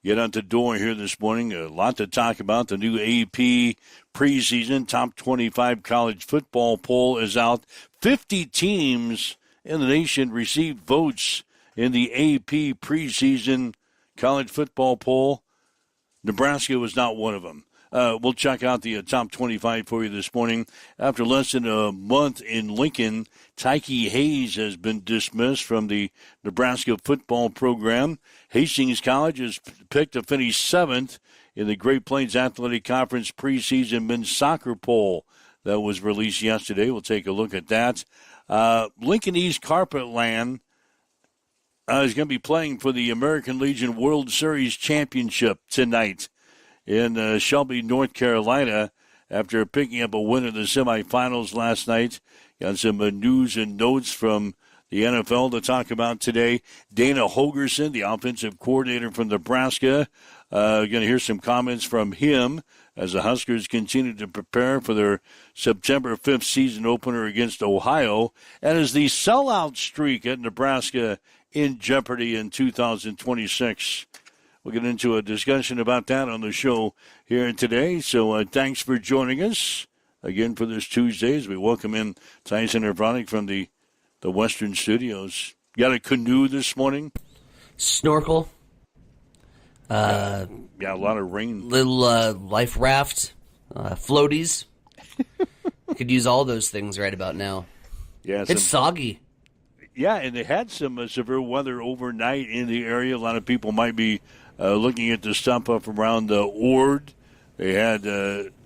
get out the door here this morning. A lot to talk about. The new AP preseason top 25 college football poll is out. 50 teams in the nation received votes in the AP preseason college football poll. Nebraska was not one of them. We'll check out the top 25 for you this morning. After less than a month in Lincoln, Tyke Hayes has been dismissed from the Nebraska football program. Hastings College is picked to finish 7th in the Great Plains Athletic Conference preseason men's soccer poll that was released yesterday. We'll take a look at that. Lincoln East Carpetland is going to be playing for the American Legion World Series Championship tonight in Shelby, North Carolina, after picking up a win in the semifinals last night. Got some news and notes from the NFL to talk about today. Dana Holgerson, the offensive coordinator from Nebraska, going to hear some comments from him as the Huskers continue to prepare for their September 5th season opener against Ohio, and as the sellout streak at Nebraska in jeopardy in 2026. We'll get into a discussion about that on the show here today. So thanks for joining us again for this Tuesday as we welcome in Tyson Evronic from the Western Studios. You got a canoe this morning? Snorkel. Yeah, a lot of rain. Little life raft. Floaties. Could use all those things right about now. Yeah, it's soggy. Yeah, and they had some severe weather overnight in the area. A lot of people might be looking at the stuff up around Ord. They had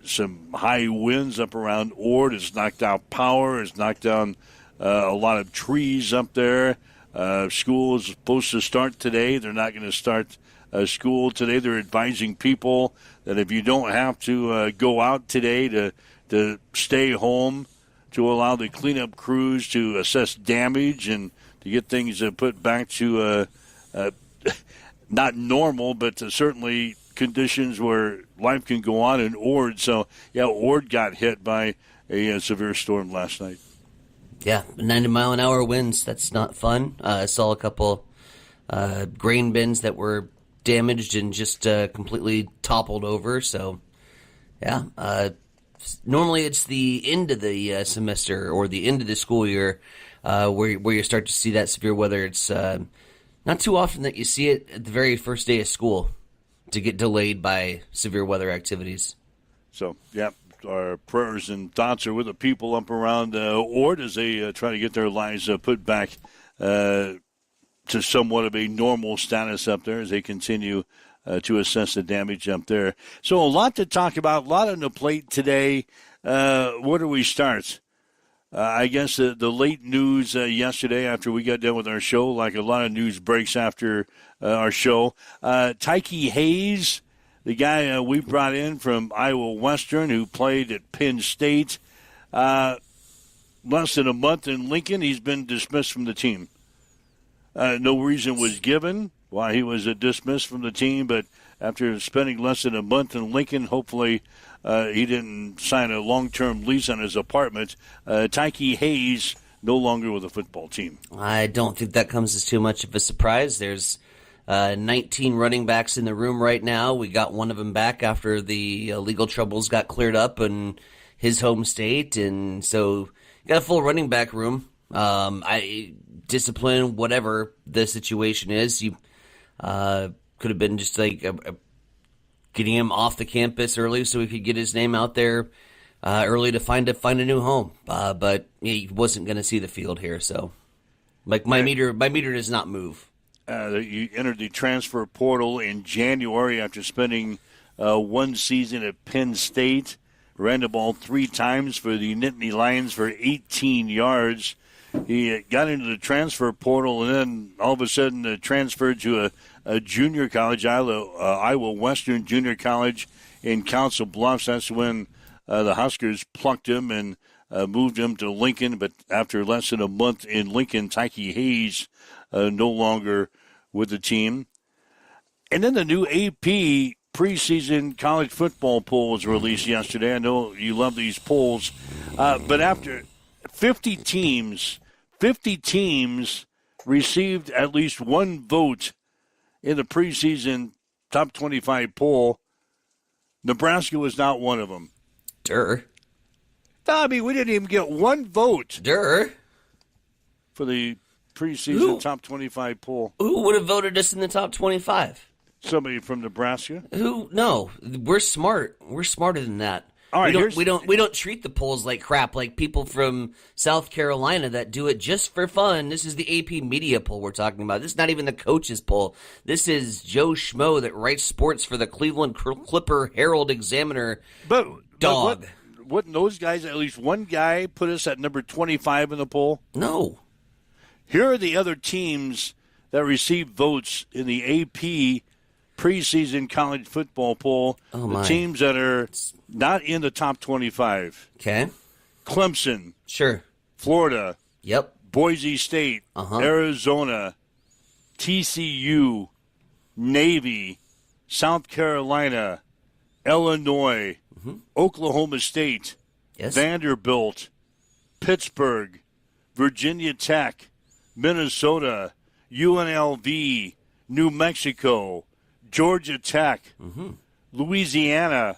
some high winds up around Ord. It's knocked out power. It's knocked down a lot of trees up there. School is supposed to start today. They're not going to start school today. They're advising people that if you don't have to go out today to stay home, to allow the cleanup crews to assess damage and to get things put back to not normal, but certainly conditions where life can go on in Ord. So, yeah, Ord got hit by a severe storm last night. Yeah, 90-mile-an-hour winds. That's not fun. I saw a couple grain bins that were damaged and just completely toppled over. So, yeah, normally it's the end of the semester or the end of the school year where you start to see that severe weather. It's not too often that you see it at the very first day of school to get delayed by severe weather activities. So, yeah, our prayers and thoughts are with the people up around Ord as they try to get their lives put back to somewhat of a normal status up there as they continue to assess the damage up there. So a lot to talk about, a lot on the plate today. Where do we start? I guess the late news yesterday after we got done with our show, like a lot of news breaks after our show. Tyke Hayes, the guy we brought in from Iowa Western who played at Penn State, less than a month in Lincoln, he's been dismissed from the team. No reason was given why he was dismissed from the team, but after spending less than a month in Lincoln, hopefully he didn't sign a long-term lease on his apartment. Tyke Hayes no longer with the football team. I don't think that comes as too much of a surprise. There's 19 running backs in the room right now. We got one of them back after the legal troubles got cleared up in his home state, and so you got a full running back room. Discipline, whatever the situation is, you could have been just like getting him off the campus early so he could get his name out there early to find a new home. But he wasn't going to see the field here, so like my meter does not move. You entered the transfer portal in January after spending one season at Penn State. Ran the ball 3 times for the Nittany Lions for 18 yards. He got into the transfer portal and then all of a sudden transferred to a junior college, Iowa Western Junior College in Council Bluffs. That's when the Huskers plucked him and moved him to Lincoln. But after less than a month in Lincoln, Tyke Hayes no longer with the team. And then the new AP preseason college football poll was released yesterday. I know you love these polls. But after 50 teams received at least one vote in the preseason top 25 poll, Nebraska was not one of them. Tommy, we didn't even get one vote for the preseason top 25 poll. Who would have voted us in the top 25? Somebody from Nebraska? Who? No, we're smart. We're smarter than that. All right, we don't treat the polls like crap, like people from South Carolina that do it just for fun. This is the AP media poll we're talking about. This is not even the coaches poll. This is Joe Schmo that writes sports for the Cleveland Clipper Herald Examiner. But dog. Wouldn't those guys, at least one guy, put us at number 25 in the poll? No. Here are the other teams that received votes in the AP preseason college football poll. The teams that are not in the top 25. Okay. Clemson. Sure. Florida. Yep. Boise State. Arizona. TCU. Navy. South Carolina. Illinois. Oklahoma State. Yes. Vanderbilt. Pittsburgh. Virginia Tech. Minnesota. UNLV. New Mexico. Georgia Tech, Louisiana,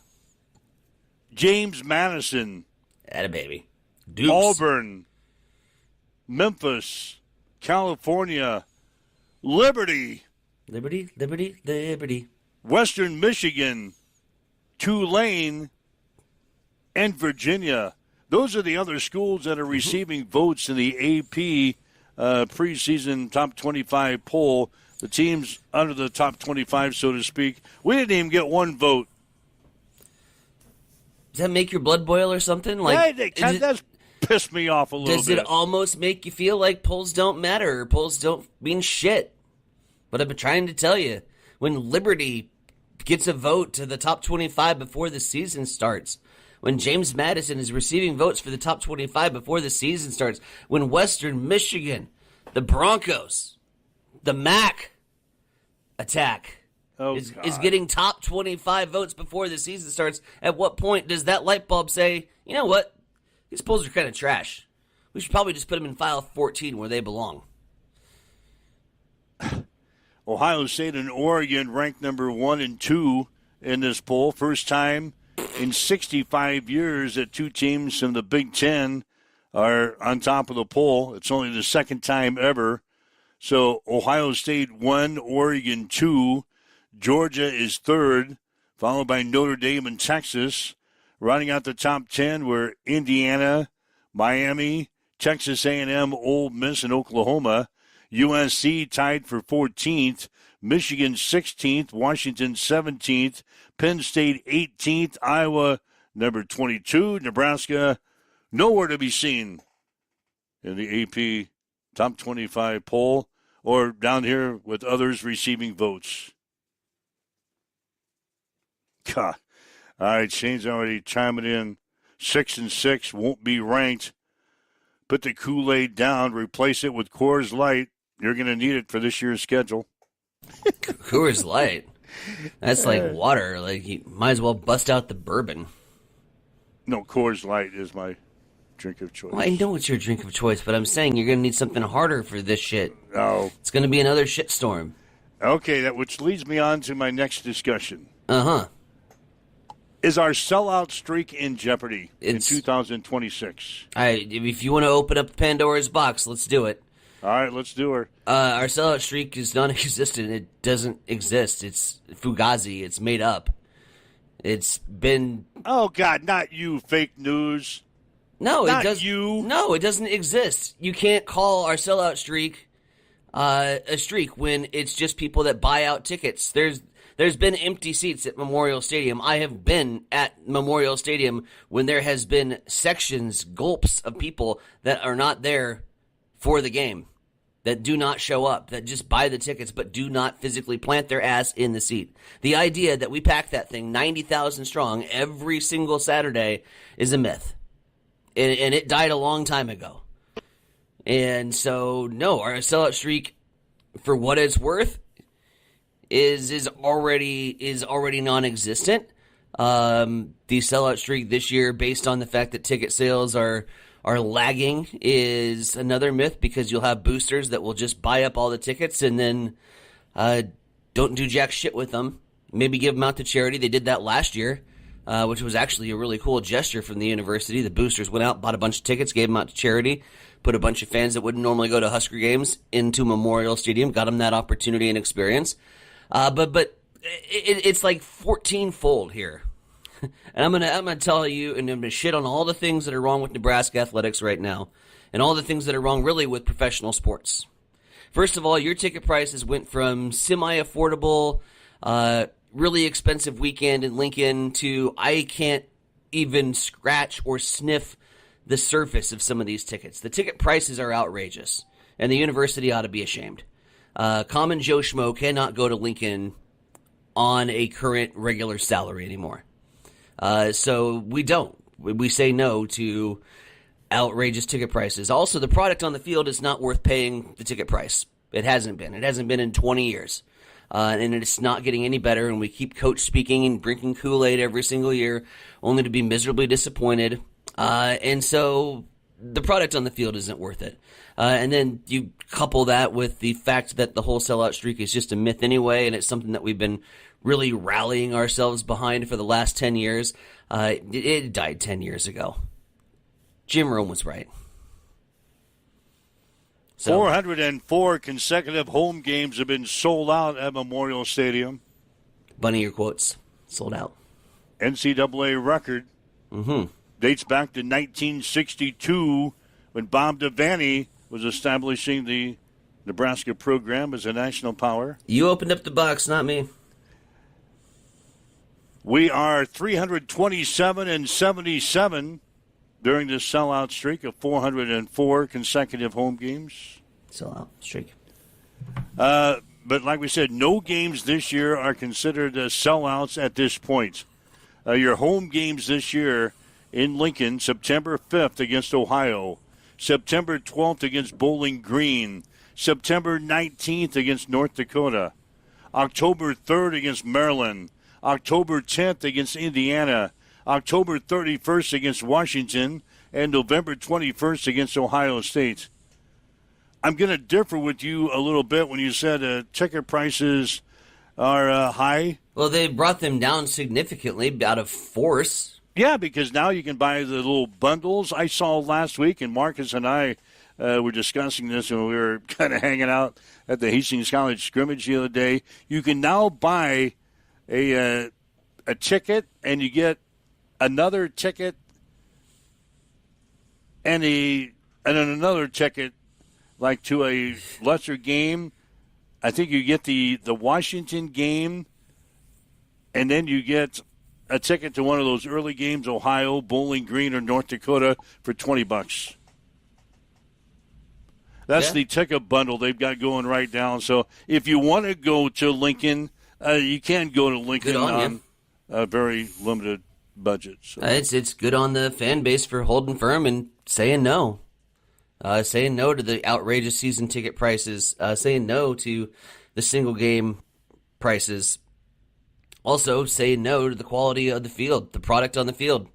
James Madison, Attababy, Dukes. Auburn, Memphis, California, Liberty, Western Michigan, Tulane, and Virginia. Those are the other schools that are receiving votes in the AP preseason top 25 poll. The teams under the top 25, so to speak. We didn't even get one vote. Does that make your blood boil or something? That's pissed me off a little bit. Does it almost make you feel like polls don't matter or polls don't mean shit? But I've been trying to tell you, when Liberty gets a vote to the top 25 before the season starts, when James Madison is receiving votes for the top 25 before the season starts, when Western Michigan, the Broncos, the MAC attack is getting top 25 votes before the season starts. At what point does that light bulb say, you know what, these polls are kind of trash. We should probably just put them in file 14 where they belong. Ohio State and Oregon ranked number 1 and 2 in this poll. First time in 65 years that two teams from the Big Ten are on top of the poll. It's only the second time ever. So Ohio State 1, Oregon 2, Georgia is 3rd, followed by Notre Dame and Texas. Rounding out the top 10 were Indiana, Miami, Texas A&M, Ole Miss, and Oklahoma. USC tied for 14th, Michigan 16th, Washington 17th, Penn State 18th, Iowa number 22, Nebraska nowhere to be seen in the AP top 25 poll, or down here with others receiving votes. God. All right, Shane's already chiming in. 6-6 won't be ranked. Put the Kool-Aid down, replace it with Coors Light. You're going to need it for this year's schedule. Coors Light? That's like water. Like, you might as well bust out the bourbon. No, Coors Light is my drink of choice. Well, I know it's your drink of choice, but I'm saying you're going to need something harder for this shit. Oh. It's going to be another shitstorm. Okay, which leads me on to my next discussion. Uh-huh. Is our sellout streak in jeopardy in 2026? If you want to open up Pandora's box, let's do it. All right, let's do her. Our sellout streak is non-existent. It doesn't exist. It's fugazi. It's made up. It's been... Oh, God, not you, fake news. No, not it doesn't. You. No, it doesn't exist. You can't call our sellout streak a streak when it's just people that buy out tickets. There's been empty seats at Memorial Stadium. I have been at Memorial Stadium when there has been sections, gulps of people that are not there for the game, that do not show up, that just buy the tickets but do not physically plant their ass in the seat. The idea that we pack that thing 90,000 strong every single Saturday is a myth. And it died a long time ago. And so, no, our sellout streak, for what it's worth, is already non-existent. The sellout streak this year, based on the fact that ticket sales are lagging, is another myth, because you'll have boosters that will just buy up all the tickets and then don't do jack shit with them Maybe give them out to charity. They did that last year, which was actually a really cool gesture from the university. The boosters went out, bought a bunch of tickets, gave them out to charity, put a bunch of fans that wouldn't normally go to Husker games into Memorial Stadium, got them that opportunity and experience. But it's like 14-fold here. And I'm gonna tell you, and I'm gonna shit on all the things that are wrong with Nebraska athletics right now, and all the things that are wrong really with professional sports. First of all, your ticket prices went from semi-affordable, really expensive weekend in Lincoln to I can't even scratch or sniff the surface of some of these tickets. The ticket prices are outrageous, and the university ought to be ashamed. Common Joe Schmo cannot go to Lincoln on a current regular salary anymore. So we don't. We say no to outrageous ticket prices. Also, the product on the field is not worth paying the ticket price. It hasn't been. It hasn't been in 20 years. And it's not getting any better, and we keep coach speaking and drinking Kool-Aid every single year, only to be miserably disappointed. And so the product on the field isn't worth it. And then you couple that with the fact that the whole sellout streak is just a myth anyway, and it's something that we've been really rallying ourselves behind for the last 10 years. It died 10 years ago. Jim Rome was right. So, 404 consecutive home games have been sold out at Memorial Stadium. Bunny ear quotes. Sold out. NCAA record. Dates back to 1962 when Bob Devaney was establishing the Nebraska program as a national power. You opened up the box, not me. We are 327-77 during this sellout streak of 404 consecutive home games. Sellout streak. But like we said, no games this year are considered sellouts at this point. Your home games this year in Lincoln, September 5th against Ohio, September 12th against Bowling Green, September 19th against North Dakota, October 3rd against Maryland, October 10th against Indiana, October 31st against Washington, and November 21st against Ohio State. I'm going to differ with you a little bit when you said ticket prices are high. Well, they brought them down significantly out of force. Yeah, because now you can buy the little bundles. I saw last week, and Marcus and I were discussing this when we were kind of hanging out at the Hastings College scrimmage the other day. You can now buy a ticket, and you get another ticket and another ticket, like to a lesser game. I think you get the Washington game, and then you get a ticket to one of those early games, Ohio, Bowling Green, or North Dakota, for $20. That's the ticket bundle they've got going right now. So if you want to go to Lincoln, you can go to Lincoln on a very limited budget. So. It's good on the fan base for holding firm and saying no. Saying no to the outrageous season ticket prices. Saying no to the single game prices. Also, saying no to the quality of the field, the product on the field.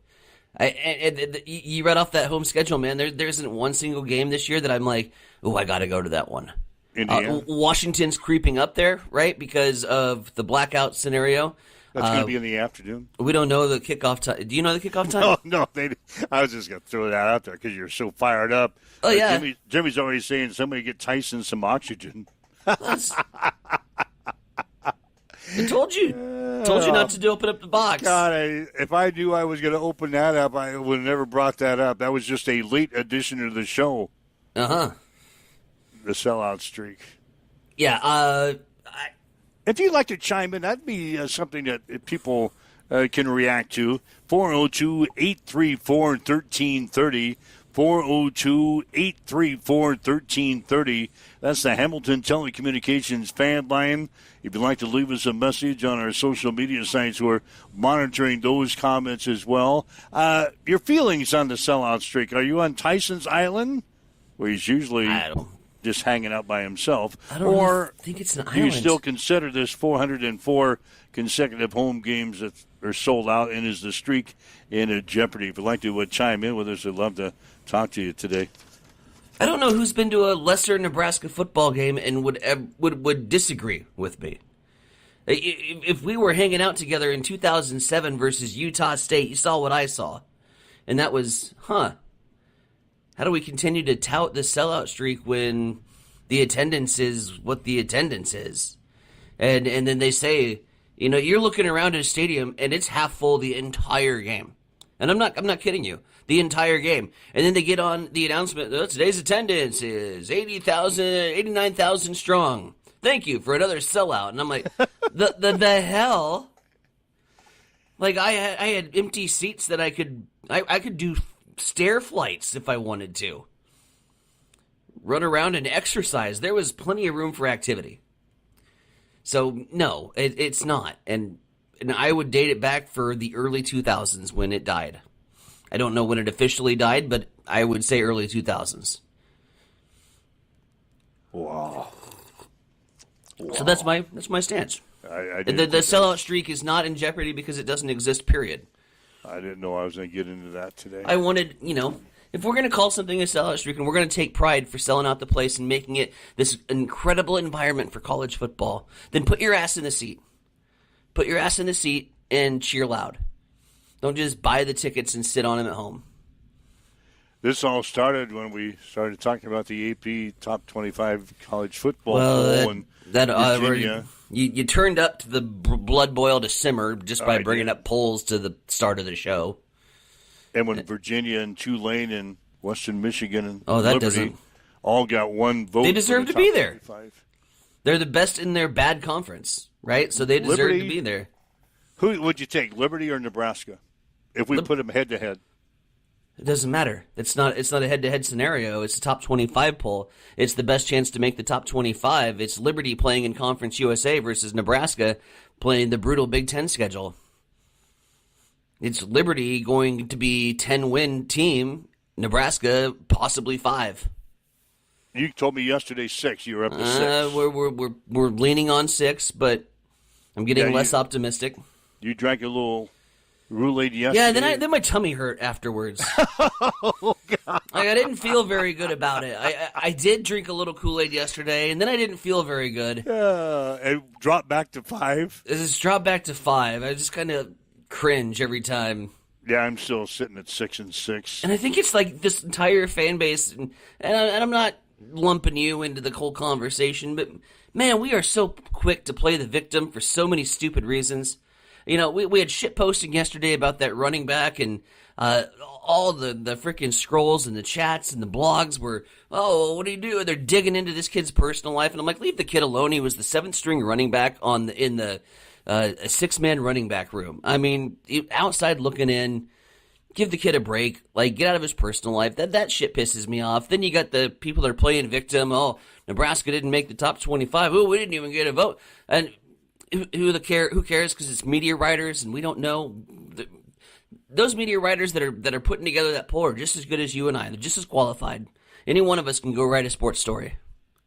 You read off that home schedule, man. There isn't one single game this year that I'm like, oh, I got to go to that one. Washington's creeping up there, right, because of the blackout scenario. That's going to be in the afternoon. We don't know the kickoff time. Do you know the kickoff time? No. I was just going to throw that out there because you're so fired up. Oh, yeah. Jimmy's already saying somebody get Tyson some oxygen. I told you. Told you not to open up the box. God, if I knew I was going to open that up, I would have never brought that up. That was just a late addition to the show. Uh-huh. The sellout streak. Yeah, if you'd like to chime in, that'd be something that people can react to. 402-834-1330. 402-834-1330. That's the Hamilton Telecommunications fan line. If you'd like to leave us a message on our social media sites, we're monitoring those comments as well. Your feelings on the sellout streak. Are you on Tyson's Island, where he's usually just hanging out by himself? I don't think it's an island. Do you still consider this 404 consecutive home games that are sold out, and is the streak in jeopardy? If you'd like to chime in with us, I'd love to talk to you today. I don't know who's been to a lesser Nebraska football game and would disagree with me. If we were hanging out together in 2007 versus Utah State, you saw what I saw. And that was, how do we continue to tout the sellout streak when the attendance is what the attendance is? And then they say, you're looking around at a stadium and it's half full the entire game. And I'm not kidding you. The entire game. And then they get on the announcement, today's attendance is 89,000 strong. Thank you for another sellout. And I'm like, the hell? Like, I had empty seats that I could do stair flights if I wanted to. Run around and exercise. There was plenty of room for activity. So, no, it's not. And I would date it back for the early 2000s when it died. I don't know when it officially died, but I would say early 2000s. Wow. So that's my stance. The sellout streak is not in jeopardy because it doesn't exist, period. I didn't know I was going to get into that today. I wanted, if we're going to call something a sellout streak and we're going to take pride for selling out the place and making it this incredible environment for college football, then put your ass in the seat. Put your ass in the seat and cheer loud. Don't just buy the tickets and sit on them at home. This all started when we started talking about the AP Top 25 College Football Poll in Virginia. You turned up to the blood boil to simmer just by bringing up polls to the start of the show. And when Virginia and Tulane and Western Michigan and Liberty all got one vote. They deserve to be there. 25. They're the best in their bad conference, right? So they deserve to be there. Who would you take, Liberty or Nebraska, if we put them head-to-head? It doesn't matter. It's not a head-to-head scenario. It's a top 25 poll. It's the best chance to make the top 25. It's Liberty playing in Conference USA versus Nebraska playing the brutal Big Ten schedule. It's Liberty going to be 10-win team, Nebraska possibly 5. You told me yesterday 6. You were up to 6. We're leaning on 6, but I'm getting less optimistic. You drank a little Kool-Aid yesterday. Yeah, then my tummy hurt afterwards. Oh, God. I didn't feel very good about it. I did drink a little Kool-Aid yesterday, and then I didn't feel very good. It dropped back to 5. It's dropped back to 5. I just kind of cringe every time. Yeah, I'm still sitting at 6 and 6. And I think it's like this entire fan base, and I'm not lumping you into the whole conversation, but man, we are so quick to play the victim for so many stupid reasons. We had shit posting yesterday about that running back, and all the freaking scrolls and the chats and the blogs were, what do you do? They're digging into this kid's personal life, and I'm like, leave the kid alone. He was the 7th string running back in the a 6-man running back room. I mean, outside looking in, give the kid a break. Like, get out of his personal life. That shit pisses me off. Then you got the people that are playing victim. Oh, Nebraska didn't make the top 25. Oh, we didn't even get a vote. And who cares? Because it's media writers, and we don't know. Those media writers that are putting together that poll are just as good as you and I. They're just as qualified. Any one of us can go write a sports story.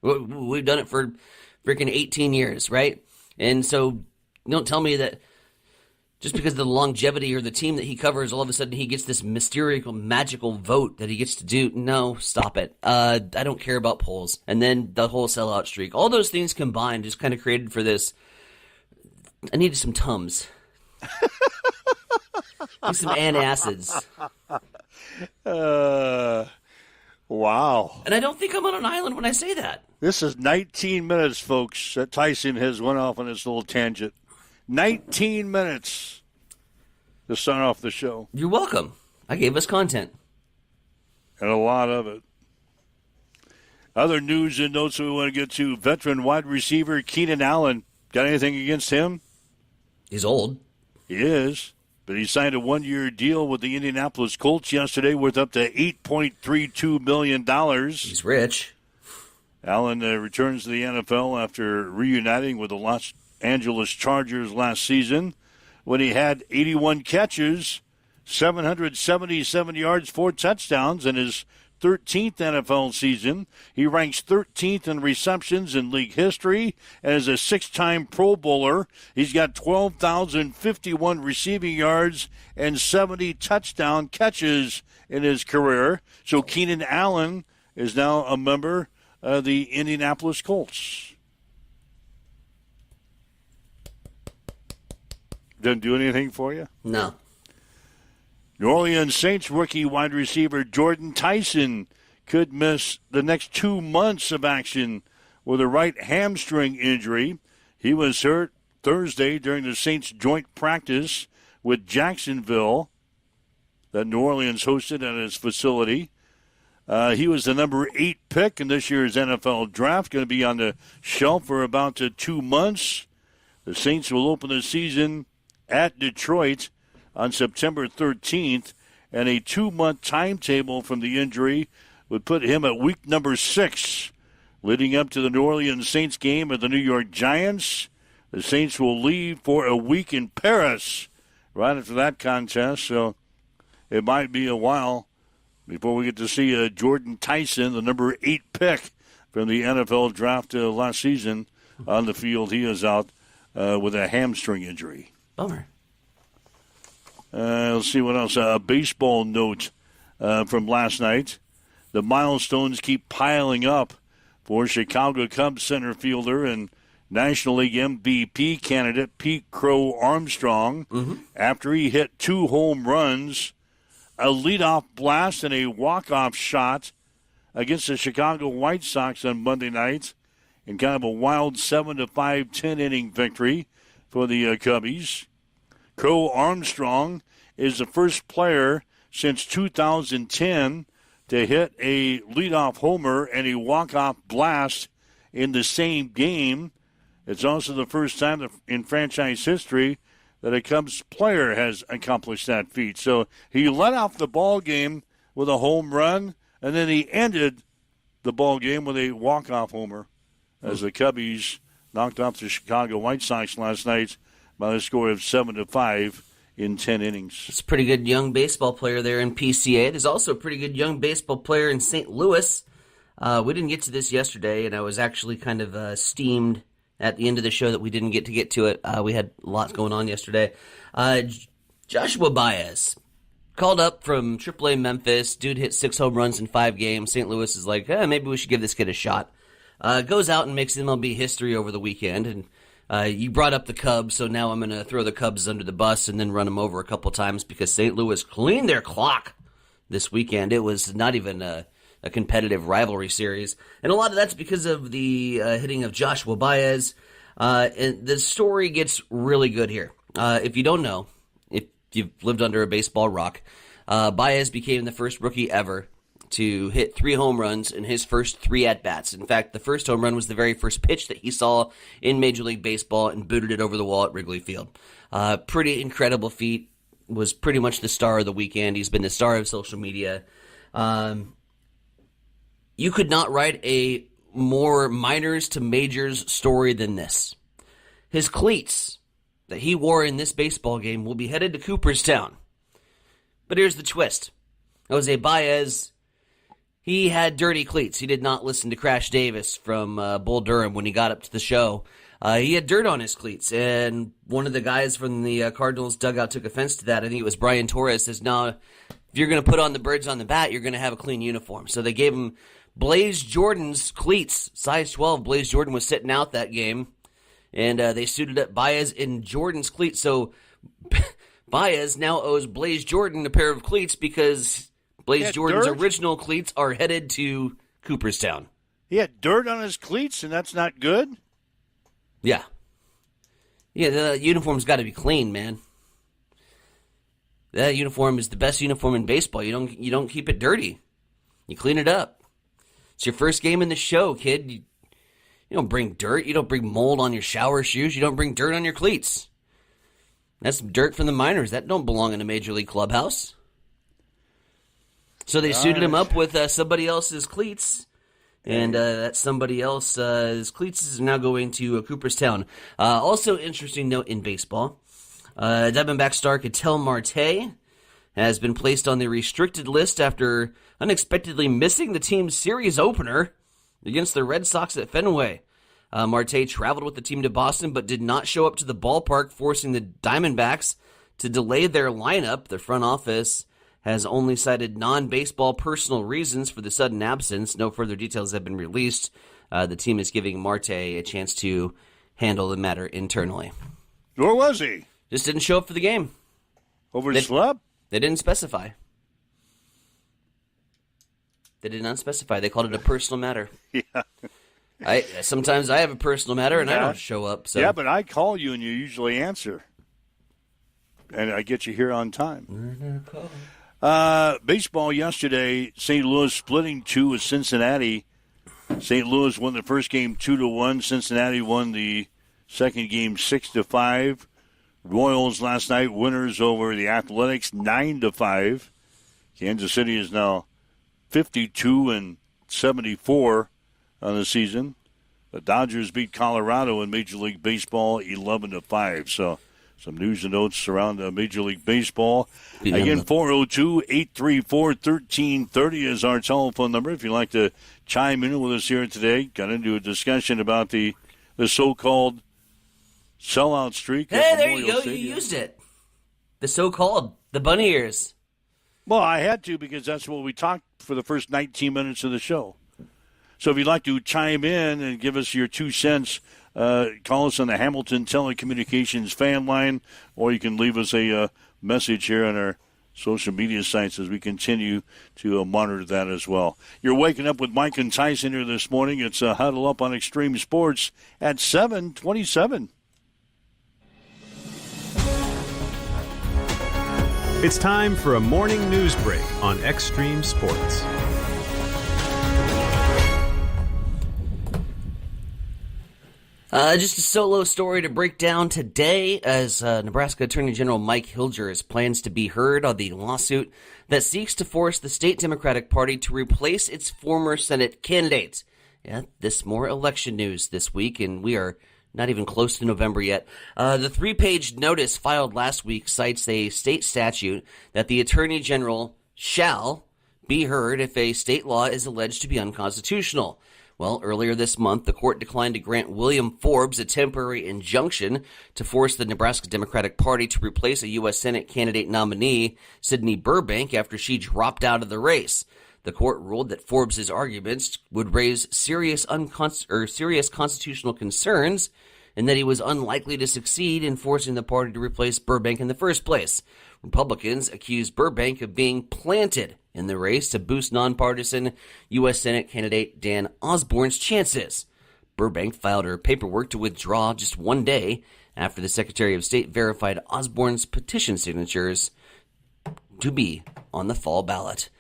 We've done it for freaking 18 years, right? And so don't tell me that just because of the longevity or the team that he covers, all of a sudden he gets this mysterious, magical vote that he gets to do. No, stop it. I don't care about polls. And then the whole sellout streak. All those things combined just kind of created for this. I needed some Tums. Need some antacids. Wow. And I don't think I'm on an island when I say that. This is 19 minutes, folks, that Tyson has went off on his little tangent. 19 minutes to start off the show. You're welcome. I gave us content. And a lot of it. Other news and notes we want to get to. Veteran wide receiver Keenan Allen. Got anything against him? He's old. He is. But he signed a 1-year deal with the Indianapolis Colts yesterday worth up to $8.32 million. He's rich. Allen returns to the NFL after reuniting with the Los Angeles Chargers last season when he had 81 catches, 777 yards, 4 touchdowns in his 13th NFL season. He ranks 13th in receptions in league history and is a 6-time Pro Bowler. He's got 12,051 receiving yards and 70 touchdown catches in his career. So Keenan Allen is now a member of the Indianapolis Colts. Didn't do anything for you? No. New Orleans Saints rookie wide receiver Jordan Tyson could miss the next 2 months of action with a right hamstring injury. He was hurt Thursday during the Saints joint practice with Jacksonville that New Orleans hosted at his facility. He was the number 8 pick in this year's NFL draft, going to be on the shelf for about 2 months. The Saints will open the season at Detroit on September 13th, and a 2-month timetable from the injury would put him at week number 6. Leading up to the New Orleans Saints game at the New York Giants, the Saints will leave for a week in Paris right after that contest, so it might be a while before we get to see Jordan Tyson, the number 8 pick from the NFL draft last season, on the field. He is out with a hamstring injury. Bummer. Let's see what else. A baseball note from last night. The milestones keep piling up for Chicago Cubs center fielder and National League MVP candidate Pete Crow Armstrong after he hit 2 home runs, a leadoff blast, and a walk-off shot against the Chicago White Sox on Monday night in kind of a wild 7-5 10-inning victory for the Cubbies. Crow Armstrong is the first player since 2010 to hit a leadoff homer and a walk-off blast in the same game. It's also the first time in franchise history that a Cubs player has accomplished that feat. So he led off the ball game with a home run, and then he ended the ball game with a walk-off homer as the Cubbies knocked off the Chicago White Sox last night by a score of 7-5 in 10 innings. It's a pretty good young baseball player there in PCA. There's also a pretty good young baseball player in St. Louis. We didn't get to this yesterday, and I was actually kind of steamed at the end of the show that we didn't get to it. We had a lot going on yesterday. Joshua Baez called up from AAA Memphis. Dude hit 6 home runs in 5 games. St. Louis is like, maybe we should give this kid a shot. Goes out and makes MLB history over the weekend. And you brought up the Cubs, so now I'm going to throw the Cubs under the bus and then run them over a couple times because St. Louis cleaned their clock this weekend. It was not even a competitive rivalry series. And a lot of that's because of the hitting of Joshua Baez. And the story gets really good here. If you don't know, if you've lived under a baseball rock, Baez became the first rookie ever to hit 3 home runs in his first 3 at-bats. In fact, the first home run was the very first pitch that he saw in Major League Baseball and booted it over the wall at Wrigley Field. Pretty incredible feat. Was pretty much the star of the weekend. He's been the star of social media. You could not write a more minors to majors story than this. His cleats that he wore in this baseball game will be headed to Cooperstown. But here's the twist. Jose Baez, he had dirty cleats. He did not listen to Crash Davis from Bull Durham when he got up to the show. He had dirt on his cleats, and one of the guys from the Cardinals dugout took offense to that. I think it was Brian Torres. Says, no, if you're going to put on the birds on the bat, you're going to have a clean uniform. So they gave him Blaze Jordan's cleats, size 12. Blaze Jordan was sitting out that game, and they suited up Baez in Jordan's cleats. So Baez now owes Blaze Jordan a pair of cleats because Blaze Jordan's original cleats are headed to Cooperstown. He had dirt on his cleats, and that's not good? Yeah. Yeah, the uniform's got to be clean, man. That uniform is the best uniform in baseball. You don't keep it dirty. You clean it up. It's your first game in the show, kid. You don't bring dirt. You don't bring mold on your shower shoes. You don't bring dirt on your cleats. That's dirt from the minors. That don't belong in a major league clubhouse. So they suited him up with somebody else's cleats, and that somebody else's cleats is now going to Cooperstown. Also, interesting note in baseball, Diamondback star Ketel Marte has been placed on the restricted list after unexpectedly missing the team's series opener against the Red Sox at Fenway. Marte traveled with the team to Boston but did not show up to the ballpark, forcing the Diamondbacks to delay their lineup. The front office has only cited non-baseball personal reasons for the sudden absence. No further details have been released. The team is giving Marte a chance to handle the matter internally. Where was he? Just didn't show up for the game. Overslept? They didn't specify. They did not specify. They called it a personal matter. Yeah. Sometimes I have a personal matter and I don't show up. So. Yeah, but I call you and you usually answer. And I get you here on time. Baseball yesterday, St. Louis splitting 2 with Cincinnati. St. Louis won the first game 2-1. Cincinnati won the second game 6-5. Royals last night winners over the Athletics 9-5. Kansas City is now 52-74 on the season. The Dodgers beat Colorado in Major League Baseball 11-5. So some news and notes around Major League Baseball. Again, 402-834-1330 is our telephone number. If you'd like to chime in with us here today, got into a discussion about the so-called sellout streak. Hey, there you go. You used it. The so-called, the bunny ears. Well, I had to because that's what we talked for the first 19 minutes of the show. So if you'd like to chime in and give us your 2 cents, call us on the Hamilton Telecommunications fan line, or you can leave us a message here on our social media sites as we continue to monitor that as well. You're waking up with Mike and Tyson here this morning. It's Huddle Up on Extreme Sports at 7:27. It's time for a morning news break on Extreme Sports. Just a solo story to break down today as Nebraska Attorney General Mike Hilgers plans to be heard on the lawsuit that seeks to force the state Democratic Party to replace its former Senate candidate. Yeah, this more election news this week, and we are not even close to November yet. The 3-page notice filed last week cites a state statute that the Attorney General shall be heard if a state law is alleged to be unconstitutional. Well, earlier this month, the court declined to grant William Forbes a temporary injunction to force the Nebraska Democratic Party to replace a U.S. Senate candidate nominee, Sydney Burbank, after she dropped out of the race. The court ruled that Forbes' arguments would raise serious constitutional concerns and that he was unlikely to succeed in forcing the party to replace Burbank in the first place. Republicans accused Burbank of being planted in the race to boost nonpartisan U.S. Senate candidate Dan Osborne's chances. Burbank filed her paperwork to withdraw just one day after the Secretary of State verified Osborne's petition signatures to be on the fall ballot.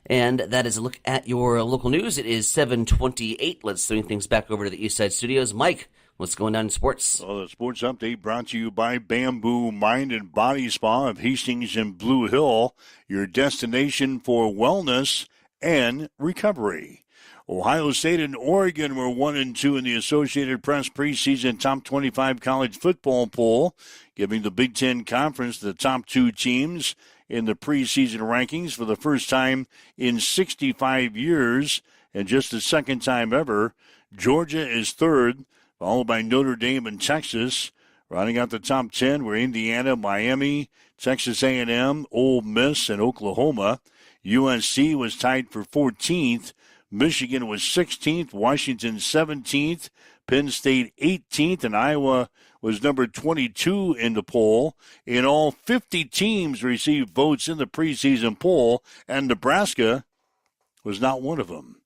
And that is a look at your local news. It is 7:28. Let's swing things back over to the East Side Studios. Mike, what's going on in sports? Well, the sports update brought to you by Bamboo Mind and Body Spa of Hastings and Blue Hill, your destination for wellness and recovery. Ohio State and Oregon were 1-2 in the Associated Press preseason top 25 college football poll, giving the Big Ten Conference the top 2 teams in the preseason rankings for the first time in 65 years, and just the second time ever. Georgia is third, followed by Notre Dame and Texas. Rounding out the top 10 were Indiana, Miami, Texas A&M, Ole Miss, and Oklahoma. USC was tied for 14th. Michigan was 16th, Washington 17th, Penn State 18th, and Iowa was number 22 in the poll. In all, 50 teams received votes in the preseason poll, and Nebraska was not one of them.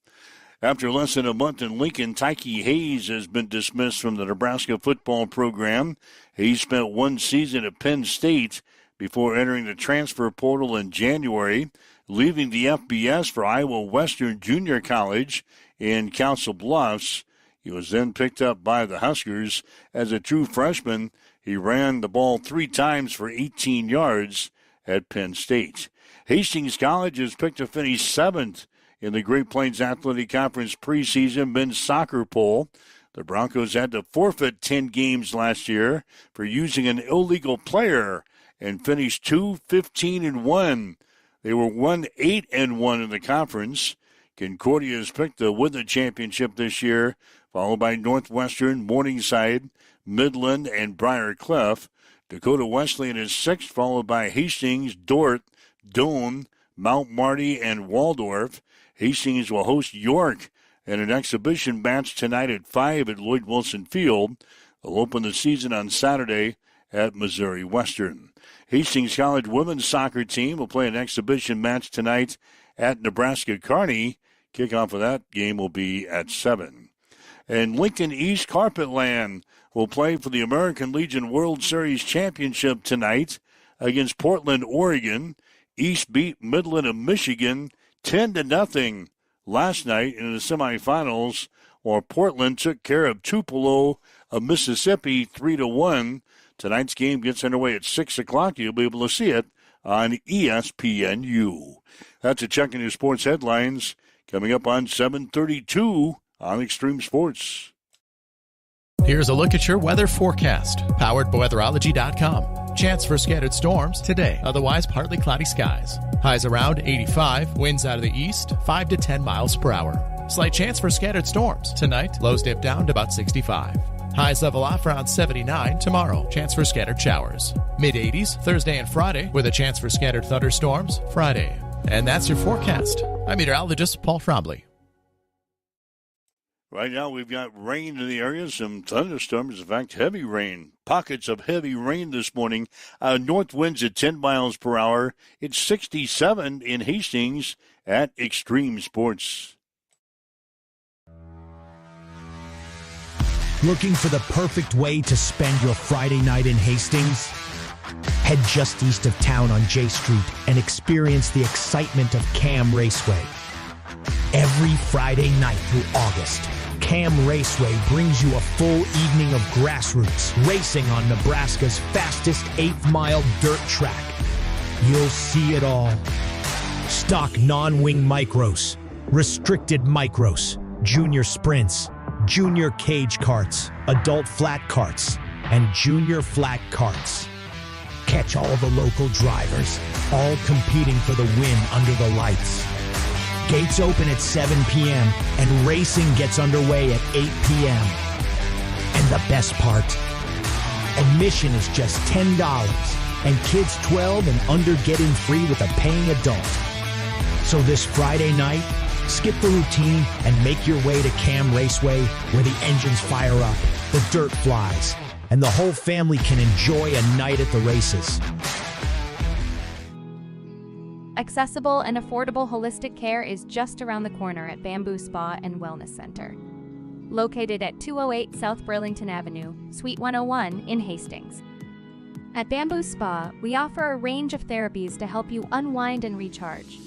After less than a month in Lincoln, Tyke Hayes has been dismissed from the Nebraska football program. He spent one season at Penn State before entering the transfer portal in January, leaving the FBS for Iowa Western Junior College in Council Bluffs. He was then picked up by the Huskers. As a true freshman, he ran the ball 3 times for 18 yards at Penn State. Hastings College is picked to finish 7th in the Great Plains Athletic Conference preseason men's soccer poll. The Broncos had to forfeit 10 games last year for using an illegal player and finished 2-15-1. They were 1-8-1 in the conference. Concordia has picked to win the championship this year, followed by Northwestern, Morningside, Midland, and Briar Clef. Dakota Wesleyan is 6th, followed by Hastings, Dordt, Doane, Mount Marty, and Waldorf. Hastings will host York in an exhibition match tonight at 5 at Lloyd Wilson Field. They'll open the season on Saturday at Missouri Western. Hastings College women's soccer team will play an exhibition match tonight at Nebraska Kearney. Kickoff of that game will be at 7. And Lincoln East Carpetland will play for the American Legion World Series Championship tonight against Portland, Oregon. East beat Midland of Michigan 10-0 last night in the semifinals, while Portland took care of Tupelo of Mississippi 3-1. Tonight's game gets underway at 6 o'clock. You'll be able to see it on ESPNU. That's a check in your sports headlines coming up on 7:32 on Extreme Sports. Here's a look at your weather forecast, powered by weatherology.com. Chance for scattered storms today, otherwise partly cloudy skies. Highs around 85, winds out of the east, 5 to 10 miles per hour. Slight chance for scattered storms tonight, lows dip down to about 65. Highs level off around 79 tomorrow, chance for scattered showers. Mid-80s Thursday and Friday, with a chance for scattered thunderstorms Friday. And that's your forecast. I'm meteorologist Paul Frombley. Right now we've got rain in the area, some thunderstorms, in fact heavy rain. Pockets of heavy rain this morning. North winds at 10 miles per hour. It's 67 in Hastings at Extreme Sports. Looking for the perfect way to spend your Friday night in Hastings? Head just east of town on J Street and experience the excitement of Cam Raceway. Every Friday night through August, Cam Raceway brings you a full evening of grassroots racing on Nebraska's fastest 8th-mile dirt track. You'll see it all. Stock non-wing micros, restricted micros, junior sprints, junior cage karts, adult flat karts, and junior flat karts. Catch all the local drivers, all competing for the win under the lights. Gates open at 7 p.m. and racing gets underway at 8 p.m. And the best part, admission is just $10 and kids 12 and under get in free with a paying adult. So this Friday night, skip the routine and make your way to Cam Raceway, where the engines fire up, the dirt flies, and the whole family can enjoy a night at the races. Accessible and affordable holistic care is just around the corner at Bamboo Spa and Wellness Center. Located at 208 South Burlington Avenue, Suite 101 in Hastings. At Bamboo Spa, we offer a range of therapies to help you unwind and recharge.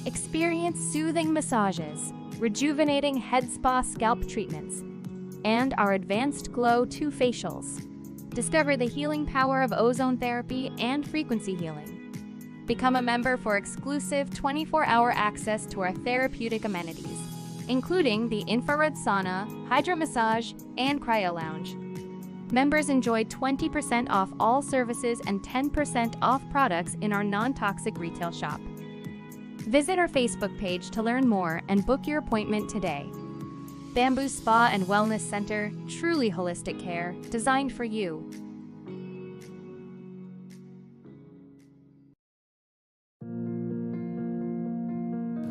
Experience soothing massages, rejuvenating head spa scalp treatments, and our Advanced Glow 2 facials. Discover the healing power of ozone therapy and frequency healing. Become a member for exclusive 24-hour access to our therapeutic amenities, including the infrared sauna, hydro massage, and cryo lounge. Members enjoy 20% off all services and 10% off products in our non-toxic retail shop. Visit our Facebook page to learn more and book your appointment today. Bamboo Spa and Wellness Center, truly holistic care, designed for you.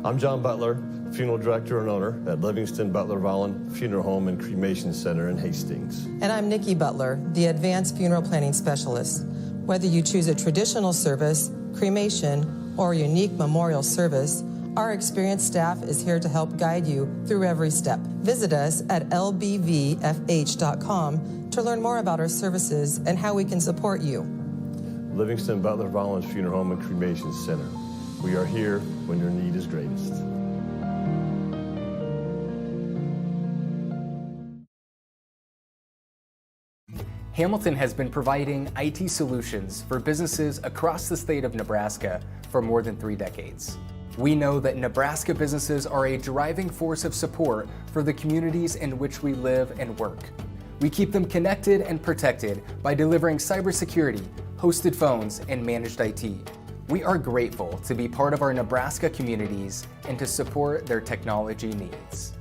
I'm John Butler, funeral director and owner at Livingston Butler Volland Funeral Home and Cremation Center in Hastings. And I'm Nikki Butler, the Advanced Funeral Planning Specialist. Whether you choose a traditional service, cremation, or a unique memorial service, our experienced staff is here to help guide you through every step. Visit us at lbvfh.com to learn more about our services and how we can support you. Livingston Butler Volland Funeral Home and Cremation Center. We are here when your need is greatest. Hamilton has been providing IT solutions for businesses across the state of Nebraska for more than 3 decades. We know that Nebraska businesses are a driving force of support for the communities in which we live and work. We keep them connected and protected by delivering cybersecurity, hosted phones, and managed IT. We are grateful to be part of our Nebraska communities and to support their technology needs.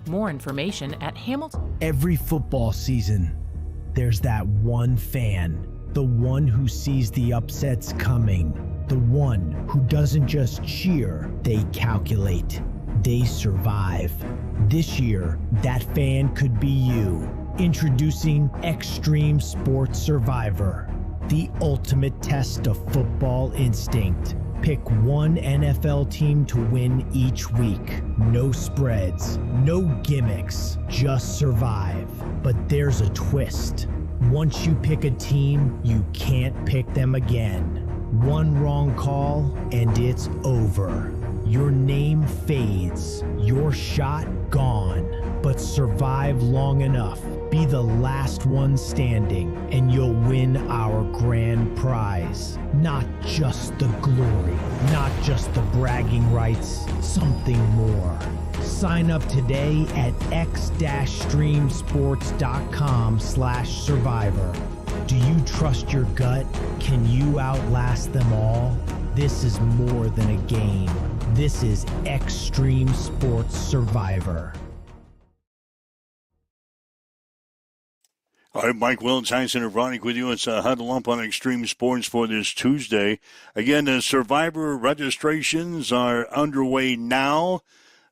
More information at Hamilton. Every football season, there's that one fan, the one who sees the upsets coming, the one who doesn't just cheer, they calculate, they survive. This year, that fan could be you. Introducing Extreme Sports Survivor. The ultimate test of football instinct. Pick one NFL team to win each week. No spreads, no gimmicks, just survive. But there's a twist. Once you pick a team, you can't pick them again. One wrong call, and it's over. Your name fades, your shot gone. But survive long enough, be the last one standing, and you'll win our grand prize. Not just the glory, not just the bragging rights, something more. Sign up today at x-streamsports.com/survivor. Do you trust your gut? Can you outlast them all? This is more than a game. This is Extreme Sports Survivor. All right, Mike Wills, Tyson and Vronic with you. It's a Huddle Up on Extreme Sports for this Tuesday. Again, the Survivor registrations are underway now.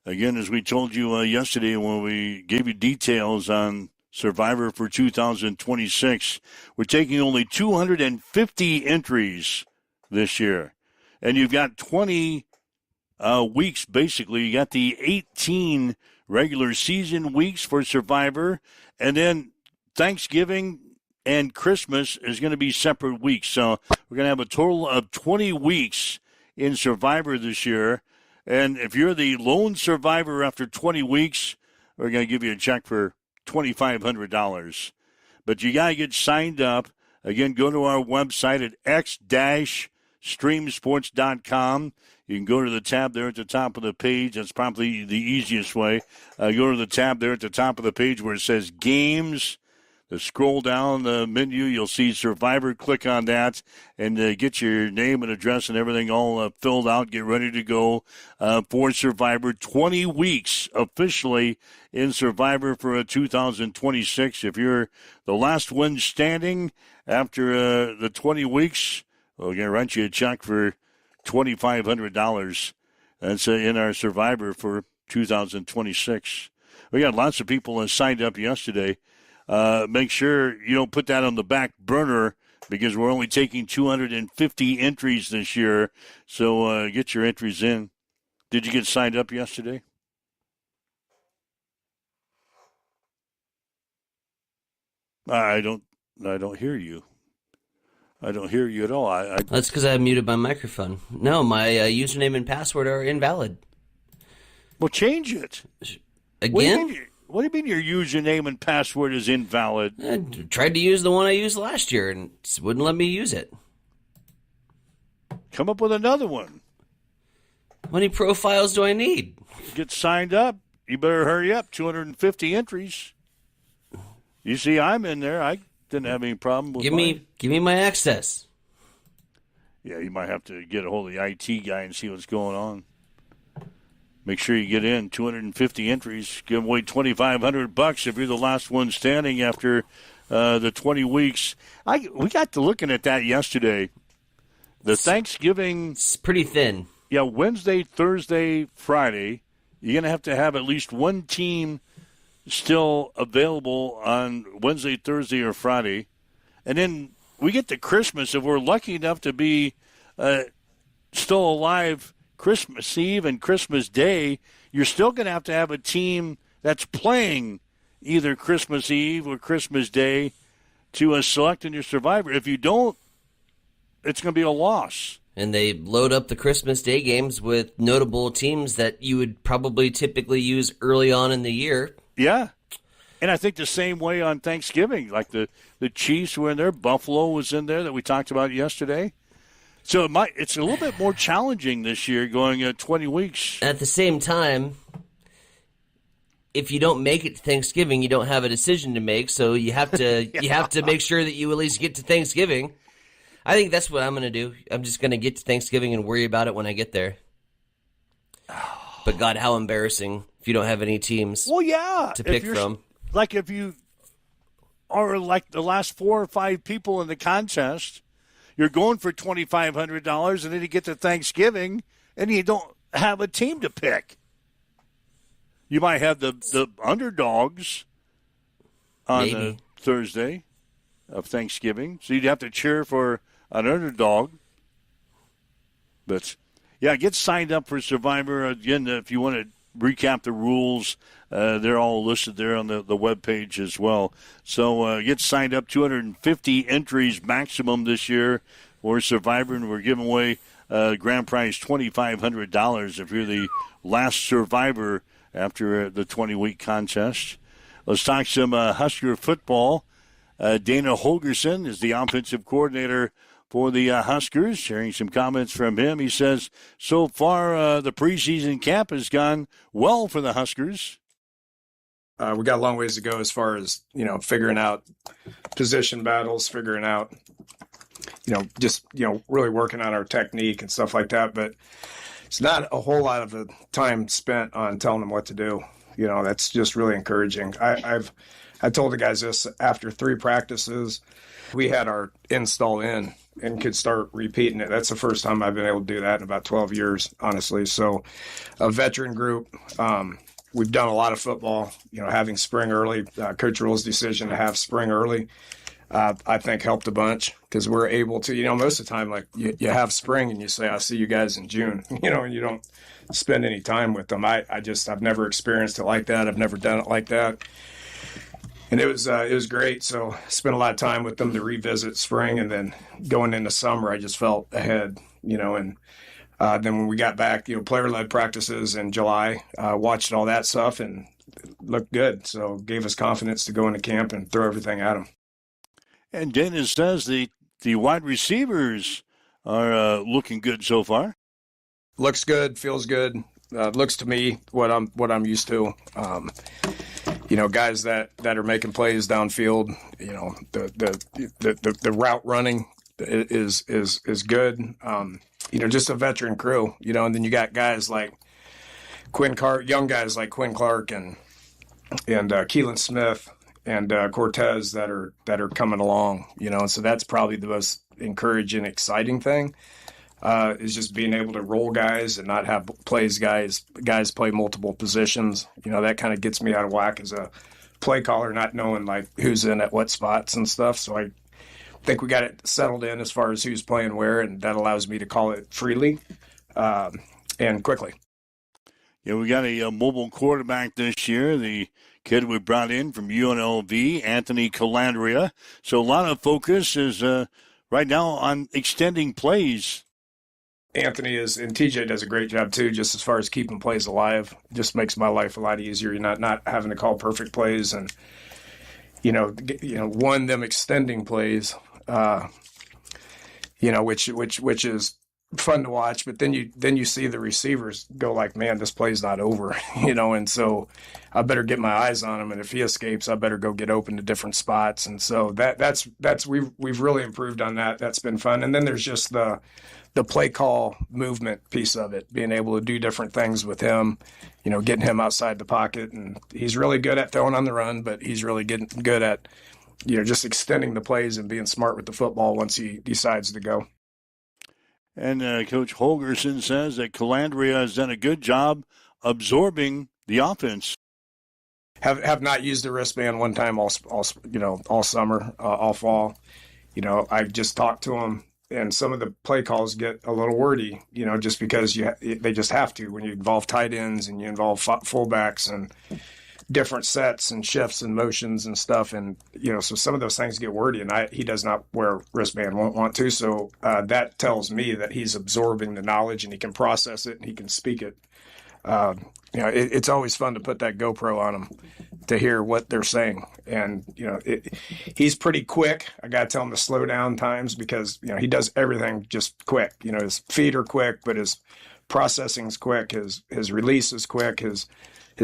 Again, as we told you yesterday when we gave you details on Survivor for 2026, we're taking only 250 entries this year. And you've got 20 weeks, basically. You got the 18 regular season weeks for Survivor, and then Thanksgiving and Christmas is going to be separate weeks. So we're going to have a total of 20 weeks in Survivor this year. And if you're the lone survivor after 20 weeks, we're going to give you a check for $2,500. But you got to get signed up. Again, go to our website at x-streamsports.com. You can go to the tab there at the top of the page. That's probably the easiest way. Go to the tab there at the top of the page where it says Games. Scroll down the menu, you'll see Survivor. Click on that and get your name and address and everything all filled out. Get ready to go for Survivor. 20 weeks officially in Survivor for 2026. If you're the last one standing after the 20 weeks, we're going to write you a check for $2,500. That's in our Survivor for 2026. We got lots of people signed up yesterday. Make sure you don't put that on the back burner because we're only taking 250 entries this year. So get your entries in. Did you get signed up yesterday? I don't hear you. I don't hear you at all. That's because I muted my microphone. No, my username and password are invalid. Well, change it. Again? What do you mean your username and password is invalid? I tried to use the one I used last year and it wouldn't let me use it. Come up with another one. How many profiles do I need? Get signed up. You better hurry up. 250 entries. You see, I'm in there. I didn't have any problem with Give me my access. Yeah, you might have to get a hold of the IT guy and see what's going on. Make sure you get in 250 entries. Give away $2,500 if you're the last one standing after the 20 weeks. We got to looking at that yesterday. The Thanksgiving, it's pretty thin. Yeah, Wednesday, Thursday, Friday. You're going to have at least one team still available on Wednesday, Thursday, or Friday, and then we get to Christmas. If we're lucky enough to be still alive Christmas Eve and Christmas Day, you're still going to have a team that's playing either Christmas Eve or Christmas Day to select in your Survivor. If you don't, it's going to be a loss. And they load up the Christmas Day games with notable teams that you would probably typically use early on in the year. Yeah. And I think the same way on Thanksgiving, like the Chiefs were in there, Buffalo was in there that we talked about yesterday. So it's a little bit more challenging this year going 20 weeks. At the same time, if you don't make it to Thanksgiving, you don't have a decision to make, so you have to you have to make sure that you at least get to Thanksgiving. I think that's what I'm going to do. I'm just going to get to Thanksgiving and worry about it when I get there. But God, how embarrassing if you don't have any teams to pick from. Like if you are like the last 4 or 5 people in the contest, you're going for $2,500, and then you get to Thanksgiving, and you don't have a team to pick. You might have the underdogs on Thursday. of Thanksgiving, so you'd have to cheer for an underdog. But, yeah, get signed up for Survivor. Again, if you want to recap the rules, they're all listed there on the webpage as well. So get signed up. 250 entries maximum this year for Survivor, and we're giving away grand prize $2,500 if you're the last survivor after the 20-week contest. Let's talk some Husker football. Dana Holgorsen is the offensive coordinator for the Huskers, sharing some comments from him. He says, so far the preseason camp has gone well for the Huskers. We got a long ways to go as far as, figuring out position battles, figuring out, really working on our technique and stuff like that. But it's not a whole lot of the time spent on telling them what to do. That's just really encouraging. I told the guys this after 3 practices. We had our install in and could start repeating it. That's the first time I've been able to do that in about 12 years, honestly. So a veteran group, we've done a lot of football, having spring early. Coach Rule's decision to have spring early, I think helped a bunch because we're able to, most of the time, like you have spring and you say, I'll see you guys in June, and you don't spend any time with them. I've never experienced it like that. I've never done it like that. And it was great. So spent a lot of time with them to revisit spring, and then going into summer, I just felt ahead, and then when we got back, player-led practices in July, watched all that stuff and it looked good. So gave us confidence to go into camp and throw everything at them. And Dennis says the wide receivers are looking good so far. Looks good, feels good. Looks to me what I'm used to. Guys that are making plays downfield. The route running is good. Just a veteran crew. And then you got guys like young guys like Quinn Clark and Keelan Smith and Cortez that are coming along. And so that's probably the most encouraging, exciting thing. Is just being able to roll guys and not have guys play multiple positions. That kind of gets me out of whack as a play caller, not knowing like who's in at what spots and stuff. So I think we got it settled in as far as who's playing where, and that allows me to call it freely and quickly. Yeah, we got a mobile quarterback this year, the kid we brought in from UNLV, Anthony Calandria. So a lot of focus is right now on extending plays. Anthony and TJ does a great job too, just as far as keeping plays alive. It just makes my life a lot easier. You're not having to call perfect plays, and them extending plays, which is fun to watch. But then you see the receivers go like, man, this play's not over, and so I better get my eyes on him. And if he escapes, I better go get open to different spots. And so that's we've really improved on that. That's been fun. And then there's just the play call movement piece of it, being able to do different things with him, getting him outside the pocket. And he's really good at throwing on the run, but he's really getting good at, just extending the plays and being smart with the football once he decides to go. And Coach Holgorsen says that Calandria has done a good job absorbing the offense. Have not used the wristband one time all summer, all fall. I just talked to him. And some of the play calls get a little wordy, just because they just have to when you involve tight ends and you involve fullbacks and different sets and shifts and motions and stuff. And, so some of those things get wordy, and he does not wear a wristband, won't want to. So that tells me that he's absorbing the knowledge and he can process it and he can speak it. It's always fun to put that GoPro on him to hear what they're saying. And, he's pretty quick. I got to tell him to slow down times because, he does everything just quick. His feet are quick, but his processing's quick. His release is quick. His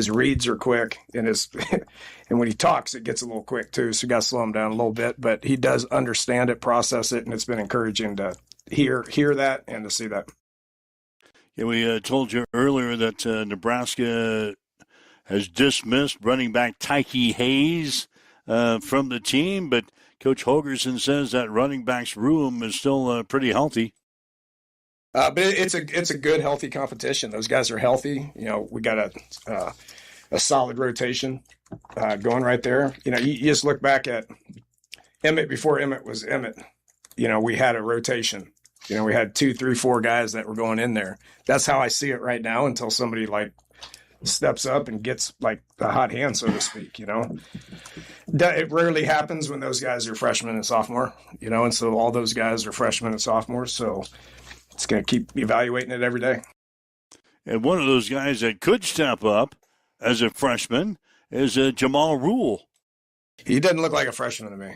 reads are quick. And and when he talks, it gets a little quick too. So you got to slow him down a little bit, but he does understand it, process it. And it's been encouraging to hear that and to see that. Yeah, we told you earlier that Nebraska has dismissed running back Tyke Hayes from the team, but Coach Holgorsen says that running back's room is still pretty healthy. But it's a good, healthy competition. Those guys are healthy. We got a solid rotation going right there. You just look back at Emmett, before Emmett was Emmett, we had a rotation. We had 2, 3, 4 guys that were going in there. That's how I see it right now until somebody like steps up and gets like the hot hand, so to speak. It rarely happens when those guys are freshmen and sophomore, and so all those guys are freshmen and sophomores. So it's going to keep evaluating it every day. And one of those guys that could step up as a freshman is Jamal Rule. He doesn't look like a freshman to me.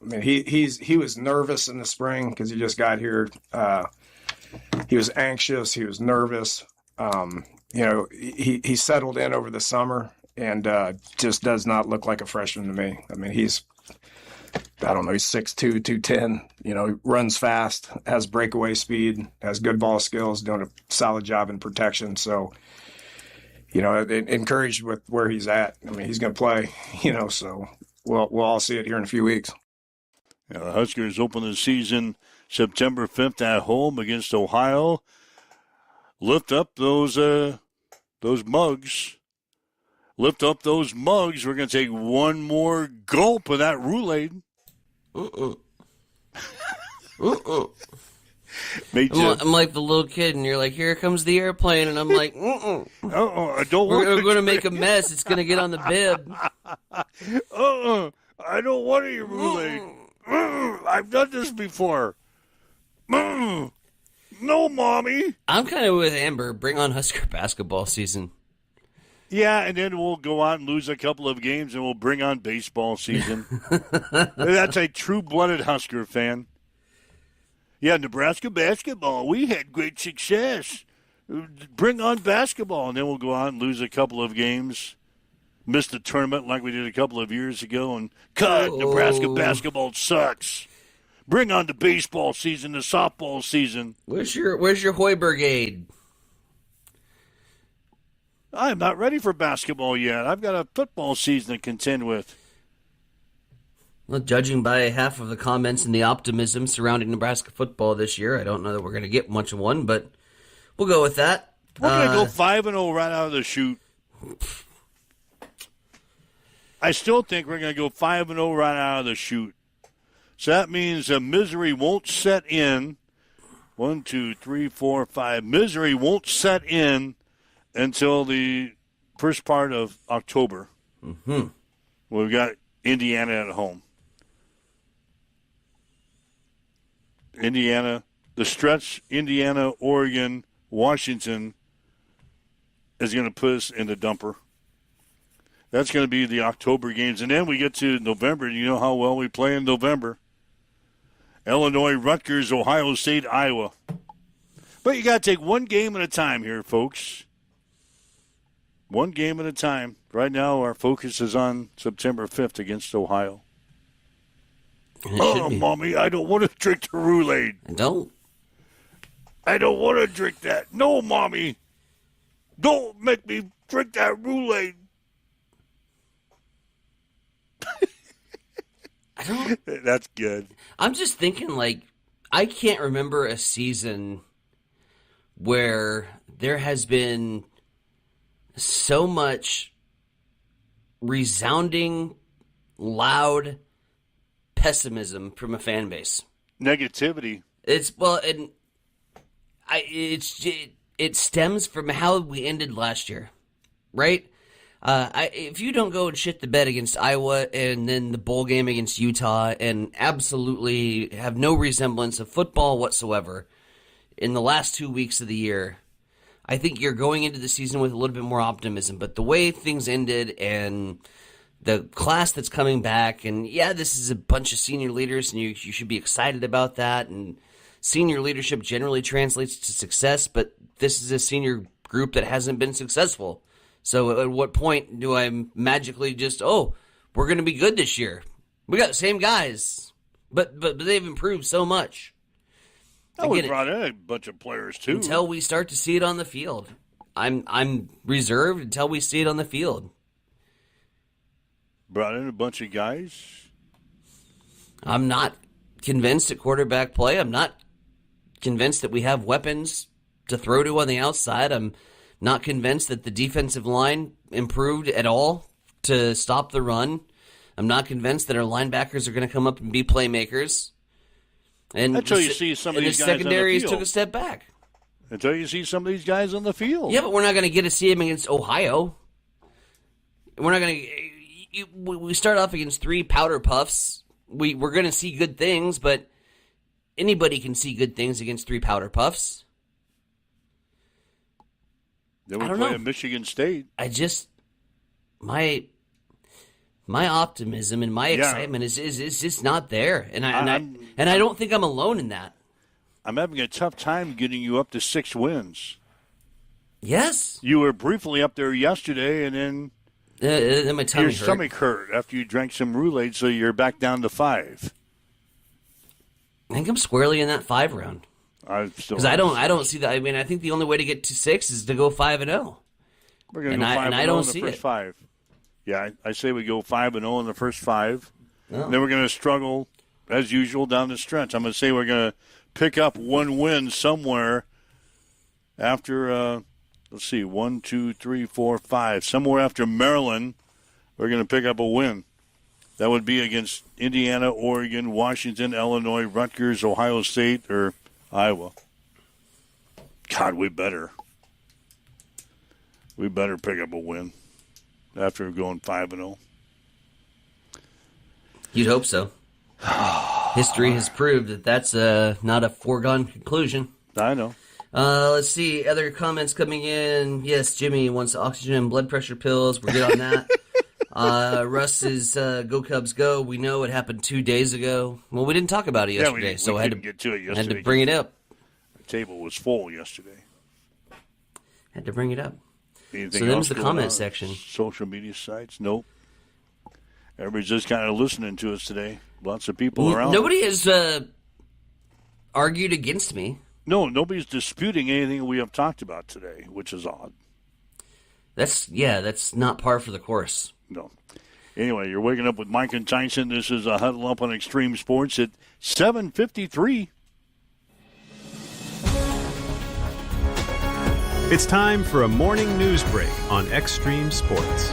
I mean, he was nervous in the spring because he just got here. He was anxious. He was nervous. He settled in over the summer and just does not look like a freshman to me. I mean, he's 6'2", 210. He runs fast, has breakaway speed, has good ball skills, doing a solid job in protection. So, encouraged with where he's at. I mean, he's going to play. So we'll all see it here in a few weeks. The Huskers open the season September 5th at home against Ohio. Lift up those mugs. Lift up those mugs. We're going to take one more gulp of that Roulade. I'm like the little kid, and you're like, here comes the airplane, and I'm like, I don't We're going to make a mess. It's going to get on the bib. I don't want any Roulade. I've done this before. No, Mommy. I'm kind of with Amber. Bring on Husker basketball season. Yeah, and then we'll go out and lose a couple of games, and we'll bring on baseball season. That's a true-blooded Husker fan. Yeah, Nebraska basketball, we had great success. Bring on basketball, and then we'll go out and lose a couple of games. Miss the tournament like we did a couple of years ago, and Nebraska basketball sucks. Bring on the baseball season, the softball season. Where's your Hoy Brigade? I'm not ready for basketball yet. I've got a football season to contend with. Well, judging by half of the comments and the optimism surrounding Nebraska football this year, I don't know that we're going to get much of one, but we'll go with that. We're going to go 5-0 right out of the chute. I still think we're going to go 5-0 right out of the chute. So that means misery won't set in. 1, 2, 3, 4, 5. Misery won't set in until the first part of October. Mm-hmm. We've got Indiana at home. Indiana, the stretch, Indiana, Oregon, Washington is going to put us in the dumper. That's going to be the October games. And then we get to November, and you know how well we play in November. Illinois, Rutgers, Ohio State, Iowa. But you got to take one game at a time here, folks. One game at a time. Right now, our focus is on September 5th against Ohio. Oh, Mommy, I don't want to drink the Roulade. I don't want to drink that. No, Mommy. Don't make me drink that Roulade. That's good. I'm just thinking, I can't remember a season where there has been so much resounding, loud pessimism from a fan base. Negativity. It stems from how we ended last year, right? If you don't go and shit the bed against Iowa and then the bowl game against Utah and absolutely have no resemblance of football whatsoever in the last 2 weeks of the year, I think you're going into the season with a little bit more optimism. But the way things ended and the class that's coming back, and yeah, this is a bunch of senior leaders, and you should be excited about that. And senior leadership generally translates to success, but this is a senior group that hasn't been successful. So at what point do I magically just, we're going to be good this year? We got the same guys, but they've improved so much. We brought in a bunch of players too. Until we start to see it on the field. I'm reserved until we see it on the field. Brought in a bunch of guys. I'm not convinced at quarterback play. I'm not convinced that we have weapons to throw to on the outside. I'm not convinced that the defensive line improved at all to stop the run. I'm not convinced that our linebackers are going to come up and be playmakers. And until you see some of these guys on the secondaries field. took a step back. Until you see some of these guys on the field. Yeah, but we're not going to get to see him against Ohio. We're not going to. We start off against 3 powder puffs. We're going to see good things, but anybody can see good things against 3 powder puffs. Then we play at Michigan State. I just my optimism and my excitement is just not there, and I don't think I'm alone in that. I'm having a tough time getting you up to 6 wins. Yes, you were briefly up there yesterday, and then my tummy your stomach hurt after you drank some Roulade, so you're back down to 5. I think I'm squarely in that 5 round. Because I don't see that. I mean, I think the only way to get to 6 is to go 5-0. We're going to go 5-0 I don't in the see first it. 5. Yeah, I say we go 5-0 in the first 5. Oh. Then we're going to struggle as usual down the stretch. I'm going to say we're going to pick up 1 win somewhere after. Let's see, 1, 2, 3, 4, 5. Somewhere after Maryland, we're going to pick up a win. That would be against Indiana, Oregon, Washington, Illinois, Rutgers, Ohio State, or Iowa. God, we better pick up a win after going 5-0. You'd hope so. History has proved that that's not a foregone conclusion. I know. Let's see. Other comments coming in. Yes, Jimmy wants oxygen and blood pressure pills. We're good on that. Russ is go Cubs go. We know it happened 2 days ago. Well, we didn't talk about it yesterday, so I had to get to it yesterday. Had to bring it up. The table was full yesterday. Had to bring it up. Anything so then else was the going comment on? section. Social media sites? Nope. Everybody's just kind of listening to us today. Lots of people around. Nobody has argued against me. No, nobody's disputing anything we have talked about today, which is odd. That's not par for the course. No. Anyway, you're waking up with Mike and Tyson. This is a Huddle Up on Extreme Sports at 7:53. It's time for a morning news break on Extreme Sports.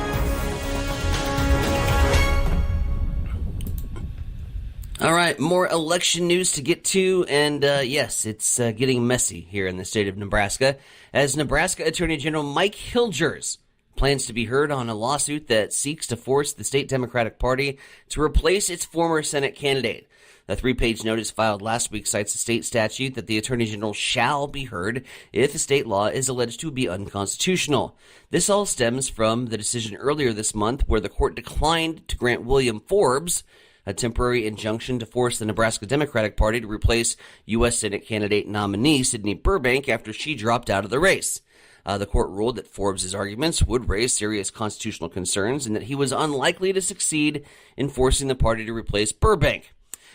All right, more election news to get to, and yes, it's getting messy here in the state of Nebraska, as Nebraska Attorney General Mike Hilgers plans to be heard on a lawsuit that seeks to force the state Democratic Party to replace its former Senate candidate. The 3-page notice filed last week cites a state statute that the Attorney General shall be heard if a state law is alleged to be unconstitutional. This all stems from the decision earlier this month where the court declined to grant William Forbes a temporary injunction to force the Nebraska Democratic Party to replace U.S. Senate candidate nominee Sidney Burbank after she dropped out of the race. The court ruled that Forbes' arguments would raise serious constitutional concerns and that he was unlikely to succeed in forcing the party to replace Burbank.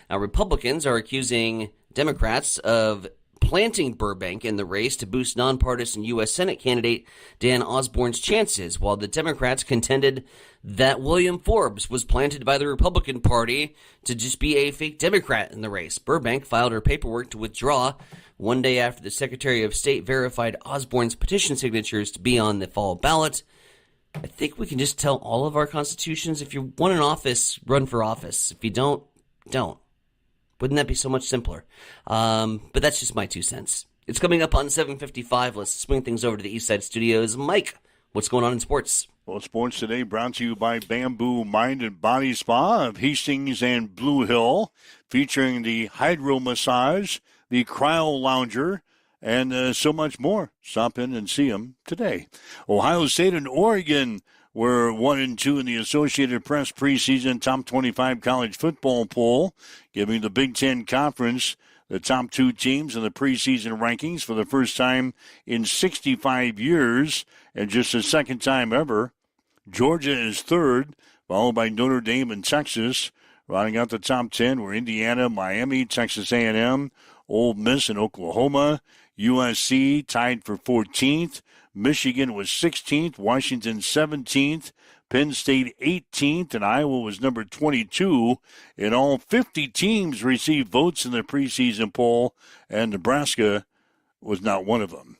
Now, Republicans are accusing Democrats of planting Burbank in the race to boost nonpartisan U.S. Senate candidate Dan Osborne's chances, while the Democrats contended that William Forbes was planted by the Republican Party to just be a fake Democrat in the race. Burbank filed her paperwork to withdraw 1 day after the Secretary of State verified Osborne's petition signatures to be on the fall ballot. I think we can just tell all of our constitutions, if you want an office, run for office. If you don't, don't. Wouldn't that be so much simpler? But that's just my 2 cents. It's coming up on 7:55. Let's swing things over to the East Side Studios. Mike, what's going on in sports? Well, sports today brought to you by Bamboo Mind and Body Spa of Hastings and Blue Hill, featuring the Hydro Massage, the Cryo Lounger, and so much more. Stop in and see them today. Ohio State and Oregon were 1-2 in the Associated Press preseason top 25 college football poll, giving the Big Ten Conference the top 2 teams in the preseason rankings for the first time in 65 years, and just the second time ever. Georgia is 3rd, followed by Notre Dame and Texas. Rounding out the top 10 were Indiana, Miami, Texas A&M, Ole Miss, and Oklahoma. USC tied for 14th. Michigan was 16th, Washington 17th, Penn State 18th, and Iowa was number 22. In all, 50 teams received votes in the preseason poll, and Nebraska was not one of them.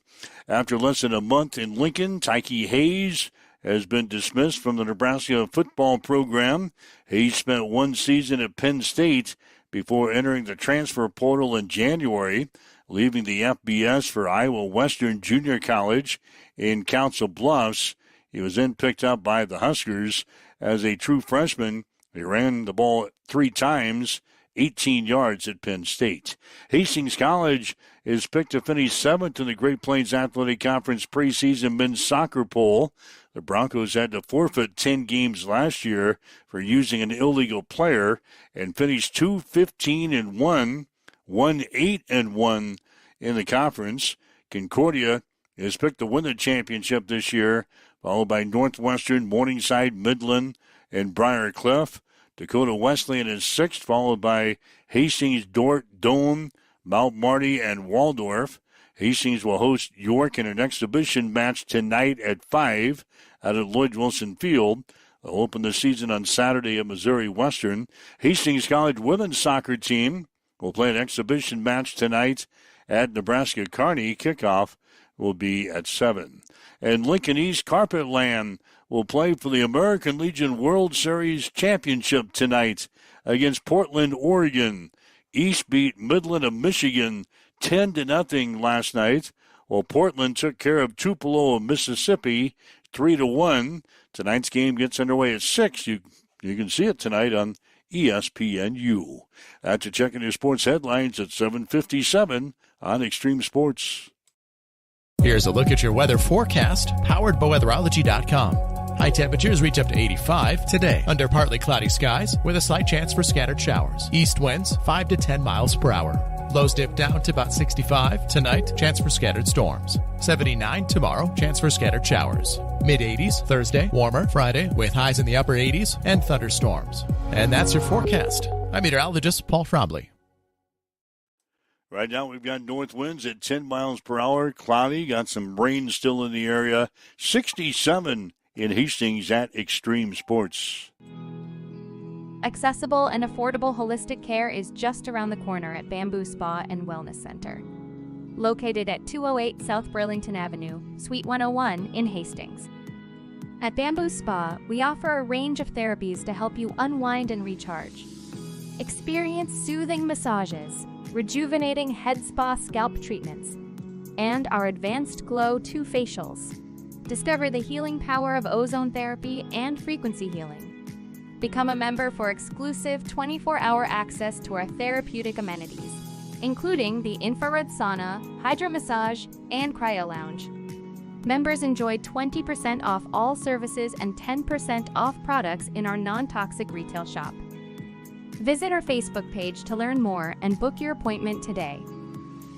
After less than a month in Lincoln, Tyke Hayes has been dismissed from the Nebraska football program. He spent one season at Penn State before entering the transfer portal in January, leaving the FBS for Iowa Western Junior College in Council Bluffs. He was then picked up by the Huskers as a true freshman. He ran the ball 3 times, 18 yards at Penn State. Hastings College is picked to finish 7th in the Great Plains Athletic Conference preseason men's soccer poll. The Broncos had to forfeit 10 games last year for using an illegal player and finished 2-15-1, 1-8-1 in the conference. Concordia is picked to win the championship this year, followed by Northwestern, Morningside, Midland, and Briar Cliff. Dakota Wesleyan is 6th, followed by Hastings, Dordt, Doane, Mount Marty, and Waldorf. Hastings will host York in an exhibition match tonight at 5 out at Lloyd Wilson Field. They'll open the season on Saturday at Missouri Western. Hastings College women's soccer team will play an exhibition match tonight at Nebraska Kearney. Kickoff will be at 7. And Lincoln East Carpetland will play for the American Legion World Series Championship tonight against Portland, Oregon. East beat Midland of Michigan 10-0 last night, while Portland took care of Tupelo of Mississippi 3-1. Tonight's game gets underway at 6. You can see it tonight on ESPNU. That's a check in your sports headlines at 7:57 on Extreme Sports. Here's a look at your weather forecast, powered by weatherology.com. High temperatures reach up to 85 today under partly cloudy skies with a slight chance for scattered showers. East winds 5 to 10 miles per hour. Lows dip down to about 65 tonight, chance for scattered storms. 79 tomorrow, chance for scattered showers. Mid-80s Thursday, warmer Friday with highs in the upper 80s and thunderstorms. And that's your forecast. I'm meteorologist Paul Frobley. Right now we've got north winds at 10 miles per hour, cloudy, got some rain still in the area. 67 in Hastings at Extreme Sports. Accessible and affordable holistic care is just around the corner at Bamboo Spa and Wellness Center. Located at 208 South Burlington Avenue, Suite 101 in Hastings. At Bamboo Spa, we offer a range of therapies to help you unwind and recharge. Experience soothing massages, rejuvenating head spa scalp treatments, and our Advanced Glow 2 facials. Discover the healing power of ozone therapy and frequency healing. Become a member for exclusive 24-hour access to our therapeutic amenities, including the infrared sauna, hydro massage, and cryo lounge. Members enjoy 20% off all services and 10% off products in our non-toxic retail shop. Visit our Facebook page to learn more and book your appointment today.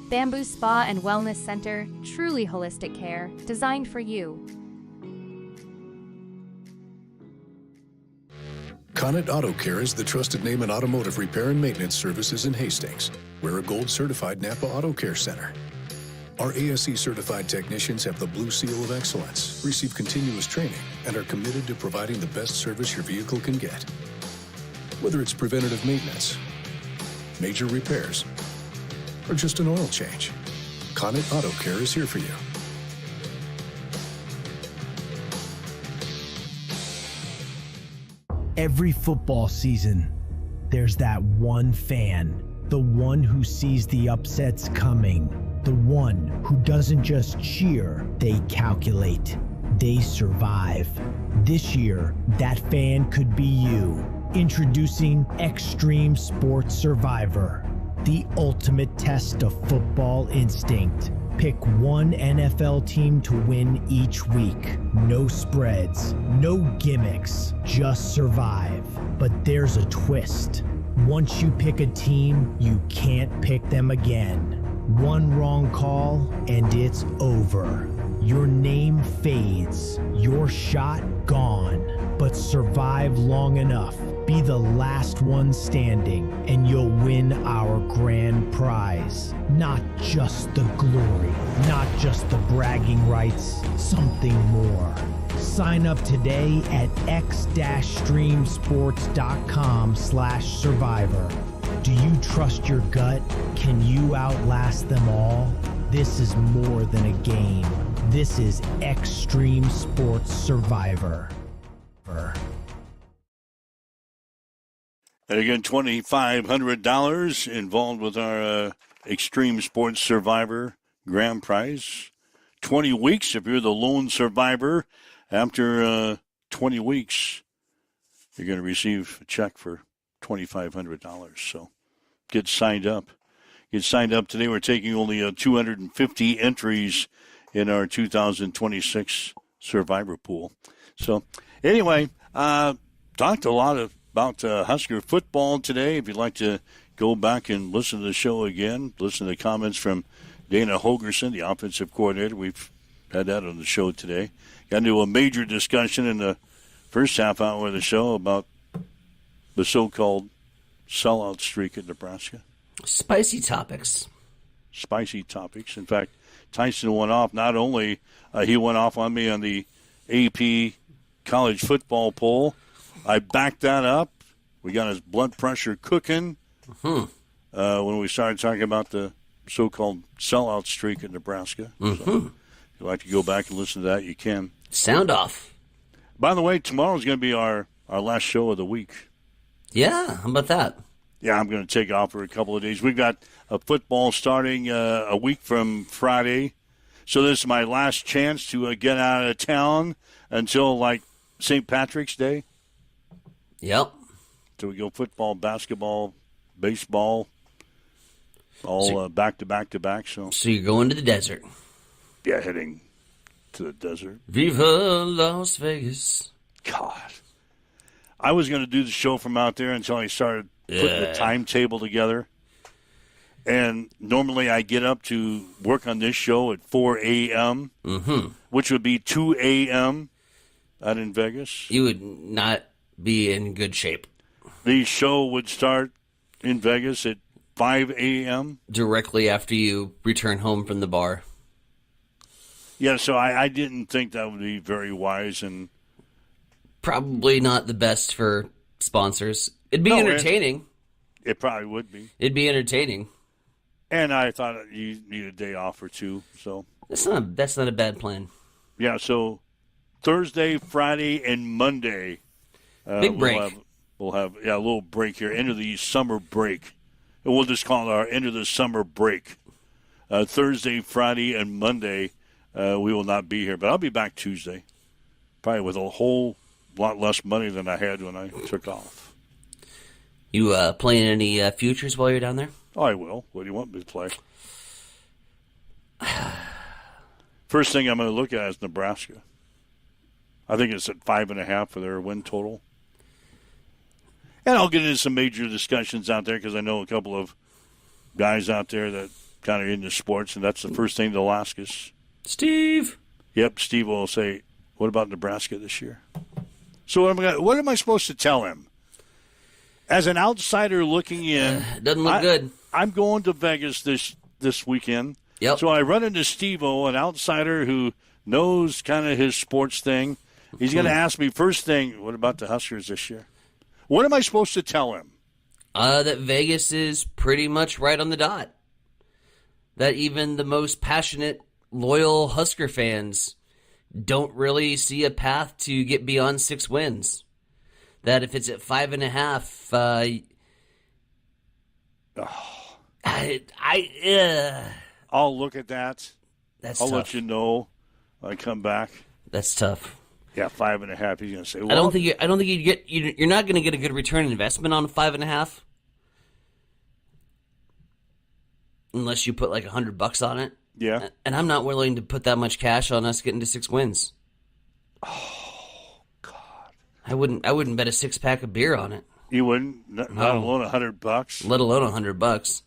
Bamboo Spa and Wellness Center, truly holistic care, designed for you. Connet Auto Care is the trusted name in automotive repair and maintenance services in Hastings. We're a gold-certified Napa Auto Care Center. Our ASE-certified technicians have the Blue Seal of Excellence, receive continuous training, and are committed to providing the best service your vehicle can get. Whether it's preventative maintenance, major repairs, or just an oil change, Connet Auto Care is here for you. Every football season, there's that one fan, the one who sees the upsets coming, the one who doesn't just cheer, they calculate, they survive. This year, that fan could be you. Introducing Extreme Sports Survivor, the ultimate test of football instinct. Pick one NFL team to win each week. No spreads, no gimmicks, just survive. But there's a twist. Once you pick a team, you can't pick them again. One wrong call, and it's over. Your name fades, your shot gone. But survive long enough, be the last one standing, and you'll win our grand prize. Not just the glory, not just the bragging rights, something more. Sign up today at x-streamsports.com/survivor. Do you trust your gut? Can you outlast them all? This is more than a game. This is Extreme Sports Survivor. And again, $2,500 involved with our Extreme Sports Survivor Grand Prize. 20 weeks if you're the lone survivor. After 20 weeks, you're going to receive a check for $2,500. So get signed up. Get signed up today. We're taking only 250 entries in our 2026 Survivor Pool. So anyway, talked a lot about Husker football today. If you'd like to go back and listen to the show again, listen to the comments from Dana Holgerson, the offensive coordinator. We've had that on the show today. Got into a major discussion in the first half hour of the show about the so-called sellout streak in Nebraska. Spicy topics. Spicy topics. In fact, Tyson went off. Not only he went off on me on the AP college football poll, I backed that up. We got his blood pressure cooking when we started talking about the so-called sellout streak in Nebraska. So if you'd like to go back and listen to that, you can. Sound off. By the way, tomorrow's going to be our last show of the week. Yeah, how about that? Yeah, I'm going to take off for a couple of days. We've got a football starting a week from Friday. So this is my last chance to get out of town until, like, St. Patrick's Day. Yep. So we go football, basketball, baseball, all back to back to back. So you're going to the desert. Yeah, heading to the desert. Viva Las Vegas. God. I was going to do the show from out there until I started putting the timetable together. And normally I get up to work on this show at 4 a.m., which would be 2 a.m. out in Vegas. You would not be in good shape. The show would start in Vegas at 5 a.m. Directly after you return home from the bar. Yeah, so I didn't think that would be very wise. And probably not the best for sponsors. It'd be entertaining. It probably would be. It'd be entertaining. And I thought you need a day off or two. So that's not a bad plan. Yeah, so Thursday, Friday, and Monday. Big break. We'll have a little break here. End of the summer break. And we'll just call it our end of the summer break. Thursday, Friday, and Monday, we will not be here. But I'll be back Tuesday. Probably with a whole lot less money than I had when I took off. You playing any futures while you're down there? Oh, I will. What do you want me to play? First thing I'm going to look at is Nebraska. I think it's at 5.5 for their win total. And I'll get into some major discussions out there because I know a couple of guys out there that kind of into sports, and that's the first thing they'll ask us. Steve. Yep, Steve will say, what about Nebraska this year? So what am I supposed to tell him? As an outsider looking in, doesn't look good. I'm going to Vegas this weekend. Yep. So I run into Steve-O, an outsider who knows kind of his sports thing. He's going to ask me first thing, what about the Huskers this year? What am I supposed to tell him? That Vegas is pretty much right on the dot. That even the most passionate, loyal Husker fans don't really see a path to get beyond 6 wins. That if it's at 5.5, I'll look at that. I'll let you know when I come back. That's tough. Yeah, 5.5. He's going to say, well, I don't think you're not going to get a good return on investment on 5.5 unless you put like $100 on it. Yeah. And I'm not willing to put that much cash on us getting to 6 wins. Oh God. I wouldn't bet a 6-pack of beer on it. You wouldn't? Not alone $100? Let alone $100.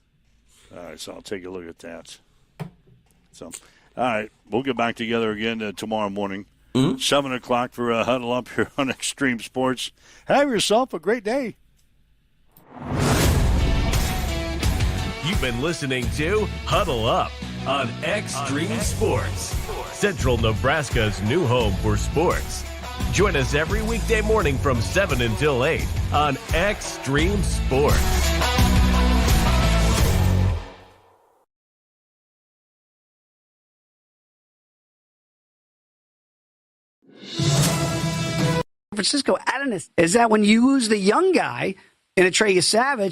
All right, so I'll take a look at that. So, all right, we'll get back together again tomorrow morning. 7 o'clock for a Huddle Up here on Extreme Sports. Have yourself a great day. You've been listening to Huddle Up on Extreme Sports, Central Nebraska's new home for sports. Join us every weekday morning from 7 until 8 on Extreme Sports. Francisco, is that when you lose the young guy in a Trey Savage,